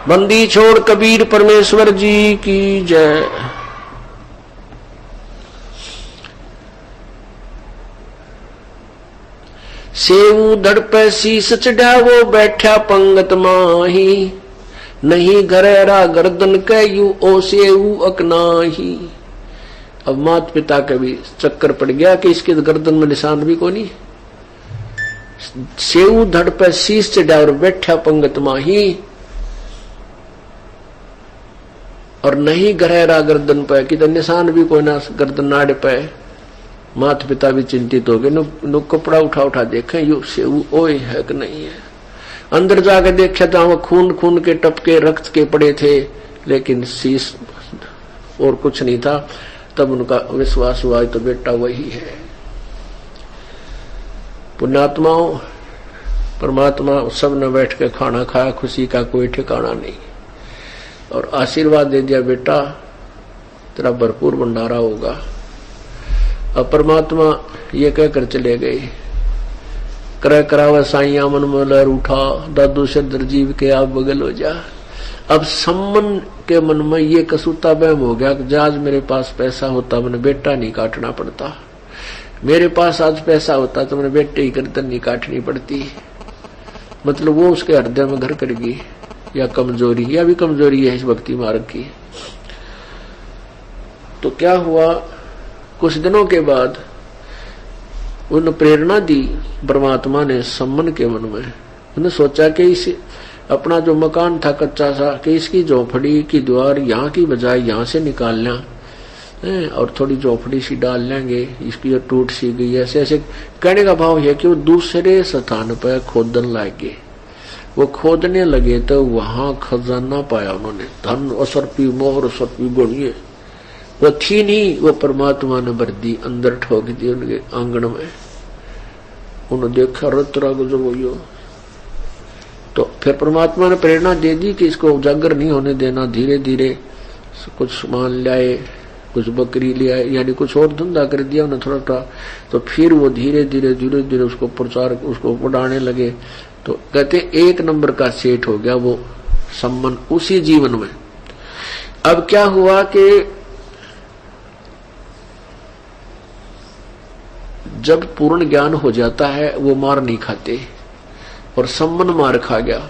बंदी छोड़ कबीर परमेश्वर जी की जय। सेऊ दड़पे शीस चढ़ावो बैठा पंगत माही, नहीं घरेरा गर्दन कहू ओ सेऊ अकनाही। अब माता पिता का भी चक्कर पड़ गया कि इसके गर्दन में निशान भी को नहीं। सेऊ धड़ पे शीस चढ़ा और बैठा पंगत माही, और नहीं घरेरा गर्दन पे कि निशान भी कोई ना गर्दन नाड़ पे। माता पिता भी चिंतित हो गए, नो कपड़ा उठा उठा देखे यू सेऊ ओए है कि नहीं है। अंदर जाके देखा था वो खून खून के टपके रक्त के पड़े थे, लेकिन शीश और कुछ नहीं था। तब उनका विश्वास हुआ तो बेटा वही है। पुण्यात्माओं, परमात्मा सब ने बैठ के खाना खाया, खुशी का कोई ठिकाना नहीं, और आशीर्वाद दे दिया बेटा तेरा भरपूर भंडारा होगा। अब परमात्मा ये कहकर चले गए, कर करावा साइया मन मलर उठा, दादू से दर्जीव के आप बगल हो जा। अब सम्मन के मन में ये कसूता बहम हो गया कि आज मेरे पास पैसा होता मैंने बेटा नहीं काटना पड़ता, मेरे पास आज पैसा होता तो मैंने बेटे ही गर्दन नहीं काटनी पड़ती। मतलब वो उसके हृदय में घर करेगी, या कमजोरी, या भी कमजोरी है इस भक्ति मार्ग की। तो क्या हुआ, कुछ दिनों के बाद उन प्रेरणा दी परमात्मा ने सम्मन के मन में। उन्हें सोचा कि इस अपना जो मकान था कच्चा सा, कि इसकी झोपड़ी की द्वार यहाँ की बजाय यहाँ से निकाल लें और थोड़ी झोपड़ी सी डाल लेंगे, इसकी टूट सी गई। ऐसे ऐसे कहने का भाव है कि वो दूसरे स्थान पर खोदन लागे। वो खोदने लगे तो वहां खजाना पाया उन्होंने, धन असरपी मोहर असरपी गणिये वो थी नहीं, वो परमात्मा ने भर दी, अंदर ठोक दी उनके आंगन में। उन्होंने देखा रतरा गुजरो। तो फिर परमात्मा ने प्रेरणा दे दी कि इसको उजागर नहीं होने देना। धीरे धीरे कुछ सामान लाए, कुछ बकरी ले आए, यानी कुछ और धंधा कर दिया उन्हें थोड़ा थोड़ा। तो फिर वो धीरे धीरे धीरे धीरे उसको प्रचार, उसको बढ़ाने लगे। तो कहते एक नंबर का सेठ हो गया वो सम्मन उसी जीवन में। अब क्या हुआ कि जब पूर्ण ज्ञान हो जाता है वो मार नहीं खाते, और सम्मन मार खा गया।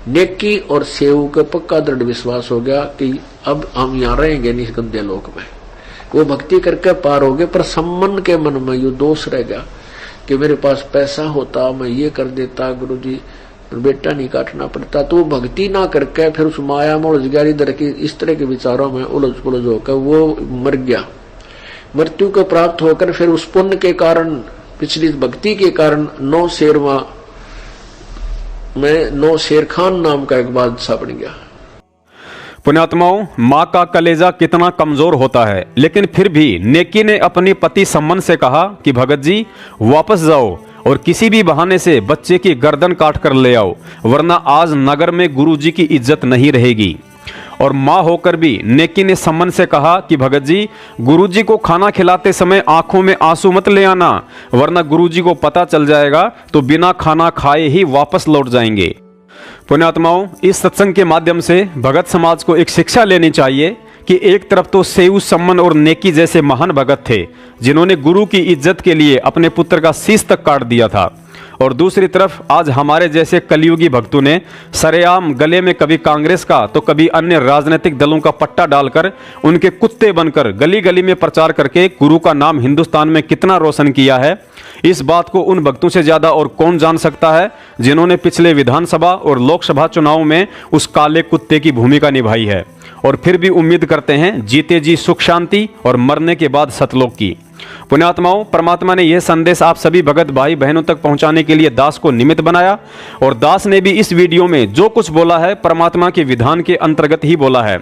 नेकी और सेव का पक्का दृढ़ विश्वास हो गया कि अब हम यहाँ रहेंगे नहीं इस गंदे लोक में। वो भक्ति करके पार हो गए, पर सम्मन के मन में ये दोष रह गया कि मेरे पास पैसा होता मैं ये कर देता, गुरुजी बेटा नहीं काटना पड़ता। तो वो भक्ति ना करके फिर उस माया में उलझ गया, इधर की इस तरह के विचारों में उलझ पुलझ होकर वो मर गया। मृत्यु को प्राप्त होकर फिर उस पुण्य के कारण, पिछली भक्ति के कारण, नौ शेर खान नाम का एक बादशाह बन गया। पुण्यात्माओं, माँ का कलेजा कितना कमजोर होता है, लेकिन फिर भी नेकी ने अपनी पति सम्मन से कहा कि भगत जी वापस जाओ और किसी भी बहाने से बच्चे की गर्दन काट कर ले आओ, वरना आज नगर में गुरुजी की इज्जत नहीं रहेगी। और माँ होकर भी नेकी ने सम्मन से कहा कि भगत जी गुरुजी को खाना खिलाते समय आंखों में आंसू मत ले आना, वरना गुरुजी को पता चल जाएगा तो बिना खाना खाए ही वापस लौट जाएंगे। पुण्यात्माओं, इस सत्संग के माध्यम से भगत समाज को एक शिक्षा लेनी चाहिए कि एक तरफ तो सेऊ, सम्मन और नेकी जैसे महान भगत थे जिन्होंने गुरु की इज्जत के लिए अपने पुत्र का शीश तक काट दिया था, और दूसरी तरफ आज हमारे जैसे कलयुगी भक्तों ने सरेआम गले में कभी कांग्रेस का तो कभी अन्य राजनीतिक दलों का पट्टा डालकर उनके कुत्ते बनकर गली गली में प्रचार करके गुरु का नाम हिंदुस्तान में कितना रोशन किया है। इस बात को उन भक्तों से ज्यादा और कौन जान सकता है जिन्होंने पिछले विधानसभा और लोकसभा चुनाव में उस काले कुत्ते की भूमिका निभाई है, और फिर भी उम्मीद करते हैं जीते जी सुख शांति और मरने के बाद सतलोक की। पुण्यात्माओं, परमात्मा ने यह संदेश आप सभी भगत भाई बहनों तक पहुंचाने के लिए दास को निमित्त बनाया, और दास ने भी इस वीडियो में जो कुछ बोला है परमात्मा के विधान के अंतर्गत ही बोला है।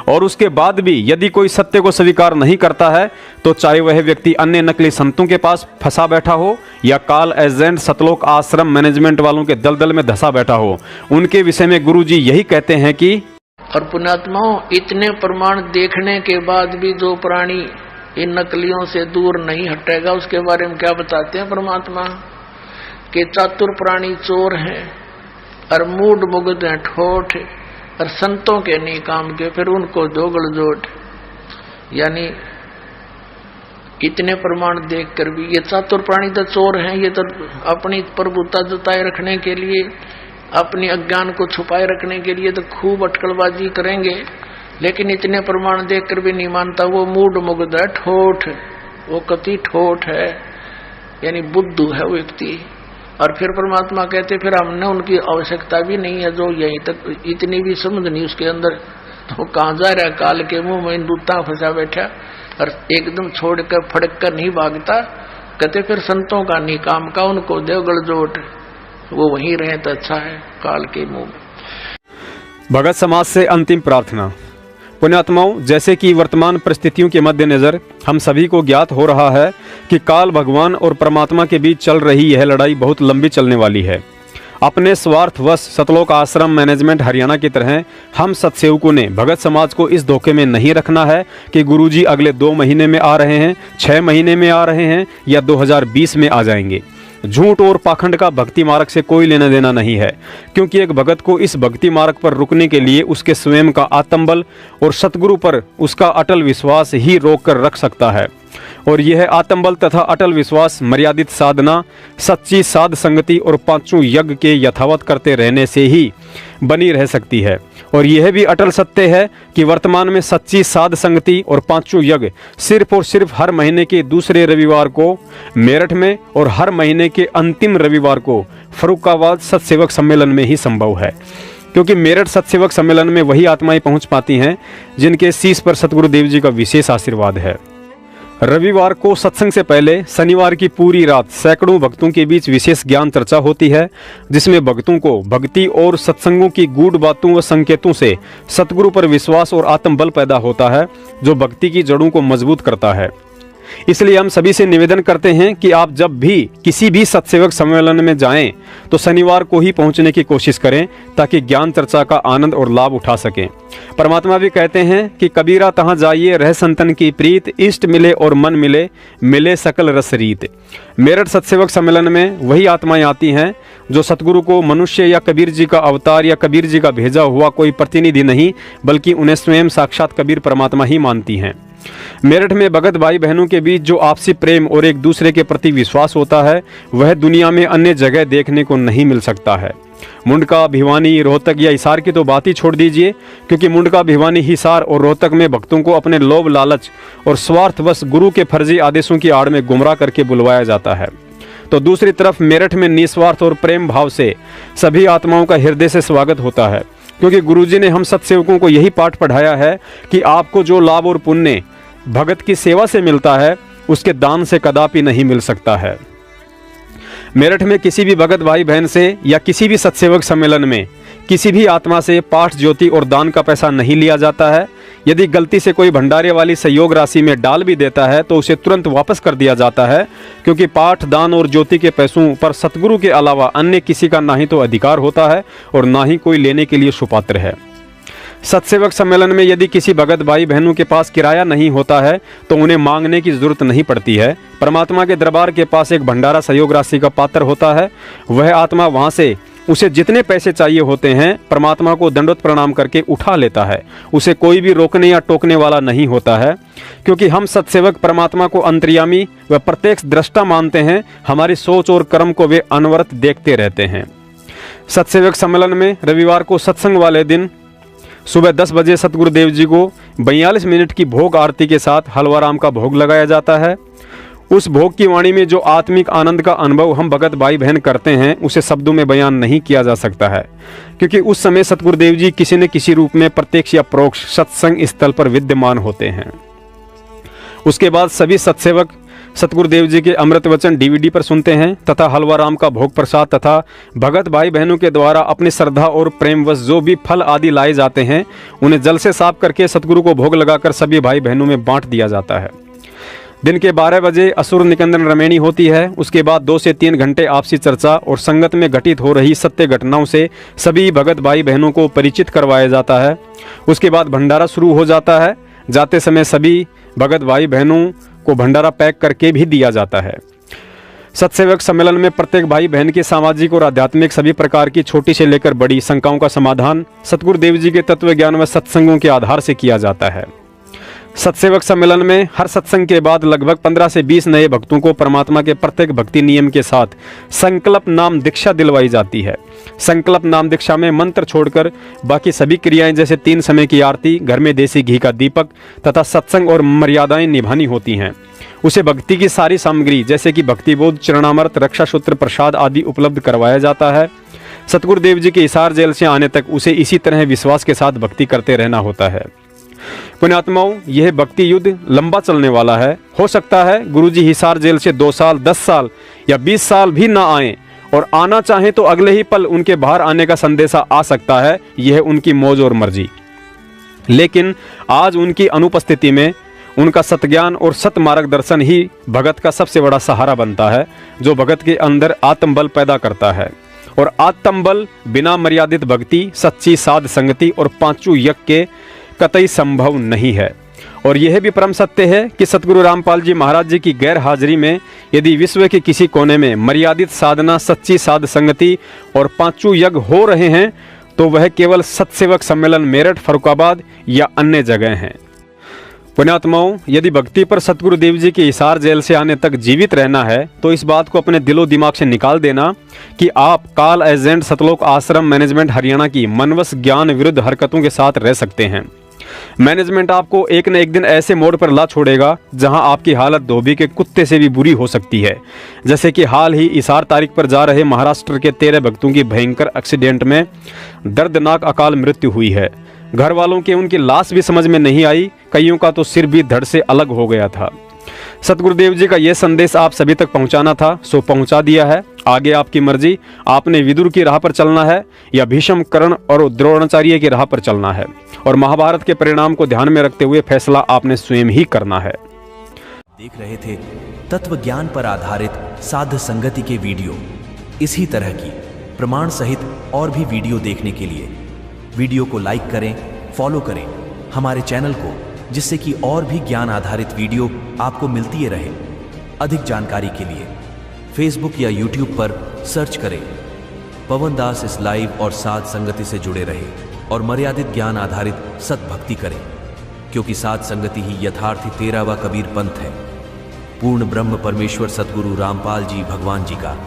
और उसके बाद भी यदि कोई सत्य को स्वीकार नहीं करता है तो चाहे वह व्यक्ति अन्य नकली संतों के पास फंसा बैठा हो या काल एजेंट सतलोक आश्रम मैनेजमेंट वालों के दलदल में धंसा बैठा हो, उनके विषय में गुरुजी यही कहते हैं कि और पुण्यात्माओं, इतने प्रमाण देखने के बाद भी जो प्राणी इन नकलियों से दूर नहीं हटेगा, उसके बारे में क्या बताते हैं परमात्मा के चातुर प्राणी चोर हैं और मूड मुग्ध हैं, ठोठ और संतों के नहीं काम के, फिर उनको दोगल जोट। यानी इतने प्रमाण देखकर भी ये चातुर प्राणी तो चोर हैं, ये तो अपनी प्रभुता जताए रखने के लिए, अपनी अज्ञान को छुपाए रखने के लिए तो खूब अटकलबाजी करेंगे, लेकिन इतने प्रमाण देखकर भी नहीं मानता। वो मूड मुग्ध है, ठोठ, वो कति ठोठ है, यानी बुद्धू है वो व्यक्ति। और फिर परमात्मा कहते फिर हमने उनकी आवश्यकता भी नहीं है, जो यहीं तक इतनी भी समझ नहीं उसके अंदर, तो कहाँ जा रहा है, काल के मुंह में दूता फंसा बैठा और एकदम छोड़कर फड़क कर नहीं भागता। कहते फिर संतों का नहीं काम का, उनको देवगढ़ जोट, वो वहीं रहे तो अच्छा है काल के मुंह में। भगत समाज से अंतिम प्रार्थना। पुण्यात्माओं, जैसे कि वर्तमान परिस्थितियों के मद्देनजर हम सभी को ज्ञात हो रहा है कि काल भगवान और परमात्मा के बीच चल रही यह लड़ाई बहुत लंबी चलने वाली है। अपने स्वार्थवश सतलोक आश्रम मैनेजमेंट हरियाणा की तरह हम सत्सेवकों ने भगत समाज को इस धोखे में नहीं रखना है कि गुरुजी अगले 2 महीने में आ रहे हैं, 6 महीने में आ रहे हैं या 2020 में आ जाएंगे। झूठ और पाखंड का भक्ति मार्ग से कोई लेना देना नहीं है, क्योंकि एक भगत को इस भक्ति मार्ग पर रुकने के लिए उसके स्वयं का आत्मबल और सतगुरु पर उसका अटल विश्वास ही रोक कर रख सकता है। और यह आत्मबल तथा अटल विश्वास मर्यादित साधना, सच्ची साध संगति और 5 यज्ञ के यथावत करते रहने से ही बनी रह सकती है। और यह भी अटल सत्य है कि वर्तमान में सच्ची साध संगति और 5 यज्ञ सिर्फ और सिर्फ हर महीने के दूसरे रविवार को मेरठ में और हर महीने के अंतिम रविवार को फर्रुखाबाद सत्सेवक सम्मेलन में ही संभव है, क्योंकि मेरठ सत्सेवक सम्मेलन में वही आत्माएं पहुंच पाती हैं जिनके शीश पर सतगुरुदेव जी का विशेष आशीर्वाद है। रविवार को सत्संग से पहले शनिवार की पूरी रात सैकड़ों भक्तों के बीच विशेष ज्ञान चर्चा होती है, जिसमें भक्तों को भक्ति और सत्संगों की गूढ़ बातों व संकेतों से सतगुरु पर विश्वास और आत्मबल पैदा होता है, जो भक्ति की जड़ों को मजबूत करता है। इसलिए हम सभी से निवेदन करते हैं कि आप जब भी किसी भी सत्सेवक सम्मेलन में जाएं तो शनिवार को ही पहुंचने की कोशिश करें, ताकि ज्ञान चर्चा का आनंद और लाभ उठा सकें। परमात्मा भी कहते हैं कि कबीरा तहाँ जाइए रह संतन की प्रीत, इष्ट मिले और मन मिले, मिले सकल रस रीत। मेरठ सत्सेवक सम्मेलन में वही आत्माएं आती हैं जो सतगुरु को मनुष्य या कबीर जी का अवतार या कबीर जी का भेजा हुआ कोई प्रतिनिधि नहीं, बल्कि उन्हें स्वयं साक्षात कबीर परमात्मा ही मानती हैं। मेरठ में भगत भाई बहनों के बीच जो आपसी प्रेम और एक दूसरे के प्रति विश्वास होता है, वह दुनिया में अन्य जगह देखने को नहीं मिल सकता है। मुंडका, भिवानी, रोहतक या हिसार की तो बात ही छोड़ दीजिए, क्योंकि मुंडका, भिवानी, हिसार और रोहतक में भक्तों को अपने लोभ लालच और स्वार्थवश गुरु के फर्जी आदेशों की आड़ में गुमराह करके बुलवाया जाता है। तो दूसरी तरफ मेरठ में निस्वार्थ और प्रेम भाव से सभी आत्माओं का हृदय से स्वागत होता है, क्योंकि गुरुजी ने हम सत्सेवकों को यही पाठ पढ़ाया है कि आपको जो लाभ और पुण्य भगत की सेवा से मिलता है, उसके दान से कदापि नहीं मिल सकता है। मेरठ में किसी भी भगत भाई बहन से या किसी भी सत्सेवक सम्मेलन में किसी भी आत्मा से पाठ, ज्योति और दान का पैसा नहीं लिया जाता है। यदि गलती से कोई भंडारे वाली सहयोग राशि में डाल भी देता है तो उसे तुरंत वापस कर दिया जाता है, क्योंकि पाठ, दान और ज्योति के पैसों पर सतगुरु के अलावा अन्य किसी का ना ही तो अधिकार होता है और ना ही कोई लेने के लिए सुपात्र है। सत्सेवक सम्मेलन में यदि किसी भगत भाई बहनों के पास किराया नहीं होता है तो उन्हें मांगने की जरूरत नहीं पड़ती है। परमात्मा के दरबार के पास एक भंडारा सहयोग राशि का पात्र होता है। वह आत्मा वहां से उसे जितने पैसे चाहिए होते हैं परमात्मा को दंडवत प्रणाम करके उठा लेता है। उसे कोई भी रोकने या टोकने वाला नहीं होता है, क्योंकि हम सत्सेवक परमात्मा को अंतर्यामी व प्रत्यक्ष दृष्टा मानते हैं। हमारी सोच और कर्म को वे अनवरत देखते रहते हैं। सत्सेवक सम्मेलन में रविवार को सत्संग वाले दिन सुबह 10 बजे सतगुरुदेव जी को 42 मिनट की भोग आरती के साथ हलवाराम का भोग लगाया जाता है। उस भोग की वाणी में जो आत्मिक आनंद का अनुभव हम भगत भाई बहन करते हैं, उसे शब्दों में बयान नहीं किया जा सकता है, क्योंकि उस समय सतगुरुदेव जी किसी न किसी रूप में प्रत्यक्ष या परोक्ष सत्संग स्थल पर विद्यमान होते हैं। उसके बाद सभी सत्सेवक सतगुरुदेव जी के अमृत वचन डीवीडी पर सुनते हैं तथा हलवा राम का भोग प्रसाद तथा भगत भाई बहनों के द्वारा अपनी श्रद्धा और प्रेमवश जो भी फल आदि लाए जाते हैं उन्हें जल से साफ करके सतगुरु को भोग लगाकर सभी भाई बहनों में बांट दिया जाता है। दिन के 12 बजे असुर निकंदन रमेणी होती है। उसके बाद 2 से 3 घंटे आपसी चर्चा और संगत में घटित हो रही सत्य घटनाओं से सभी भगत भाई बहनों को परिचित करवाया जाता है। उसके बाद भंडारा शुरू हो जाता है। जाते समय सभी भगत भाई बहनों को भंडारा पैक करके भी दिया जाता है। सत्सेवक सम्मेलन में प्रत्येक भाई बहन की सामाजिक और आध्यात्मिक सभी प्रकार की छोटी से लेकर बड़ी शंकाओं का समाधान सतगुरुदेव जी के तत्व ज्ञान व सत्संगों के आधार से किया जाता है। सत्सेवक सम्मेलन में हर सत्संग के बाद लगभग 15 से 20 नए भक्तों को परमात्मा के प्रत्येक भक्ति नियम के साथ संकल्प नाम दीक्षा दिलवाई जाती है। संकल्प नाम दीक्षा में मंत्र छोड़कर बाकी सभी क्रियाएं जैसे 3 समय की आरती, घर में देसी घी का दीपक तथा सत्संग और मर्यादाएं निभानी होती हैं। उसे भक्ति की सारी सामग्री जैसे कि भक्तिबोध, चरणामृत, रक्षा सूत्र, प्रसाद आदि उपलब्ध करवाया जाता है। सतगुरुदेव जी के हिसार जेल से आने तक उसे इसी तरह विश्वास के साथ भक्ति करते रहना होता है। पुण्यात्माओं, यह भक्ति युद्ध लंबा चलने वाला है। हो सकता है गुरुजी हिसार जेल से 2 साल, 10 साल या 20 साल भी ना आए और आना चाहें तो अगले ही पल उनके बाहर आने का संदेशा आ सकता है। यह उनकी मौज और मर्जी। लेकिन आज उनकी अनुपस्थिति में उनका सतज्ञान और सत मार्गदर्शन ही भगत का सबसे बड़ा सहारा बनता है, जो भगत के अंदर आत्मबल पैदा करता है। और आत्मबल बिना मर्यादित भक्ति, सच्ची साध संगति और 5 यज्ञ के कतई संभव नहीं है। और यह भी परम सत्य है कि सतगुरु रामपाल जी महाराज जी की गैर हाजिरी में यदि विश्व के किसी कोने में मर्यादित साधना, सच्ची साध संगति और 5 यज्ञ हो रहे हैं तो वह केवल सत्सेवक सम्मेलन मेरठ, फर्रुखाबाद या अन्य जगह हैं। पुण्यात्माओं, यदि भक्ति पर सतगुरुदेव जी के हिसार जेल से आने तक जीवित रहना है तो इस बात को अपने दिलो दिमाग से निकाल देना कि आप काल एजेंट सतलोक आश्रम मैनेजमेंट हरियाणा की मनवश ज्ञान विरुद्ध हरकतों के साथ रह सकते हैं। मैनेजमेंट आपको एक न एक दिन ऐसे मोड़ पर ला छोड़ेगा जहां आपकी हालत धोबी के कुत्ते से भी बुरी हो सकती है। जैसे कि हाल ही हिसार तारीख पर जा रहे महाराष्ट्र के 13 भक्तों की भयंकर एक्सीडेंट में दर्दनाक अकाल मृत्यु हुई है। घर वालों के उनकी लाश भी समझ में नहीं आई, कईयों का तो सिर भी धड़ से अलग हो गया था। सतगुरुदेव जी का यह संदेश आप सभी तक पहुंचाना था, सो पहुंचा दिया है। आगे आपकी मर्जी। आपने विदुर की राह पर चलना है या भीष्म, कर्ण और द्रोणाचार्य की राह पर चलना है, और महाभारत के परिणाम को ध्यान में रखते हुए फैसला आपने स्वयं ही करना है। देख रहे थे तत्व ज्ञान पर आधारित साध संगति के वीडियो। इसी तरह की प्रमाण सहित और भी वीडियो देखने के लिए वीडियो को लाइक करें, फॉलो करें हमारे चैनल को, जिससे कि और भी ज्ञान आधारित वीडियो आपको मिलती रहे। अधिक जानकारी के लिए फेसबुक या यूट्यूब पर सर्च करें पवन दास इस लाइव और साध संगति से जुड़े रहे और मर्यादित ज्ञान आधारित सतभक्ति करें, क्योंकि साध संगति ही यथार्थी 13वां कबीर पंथ है। पूर्ण ब्रह्म परमेश्वर सतगुरु रामपाल जी भगवान जी का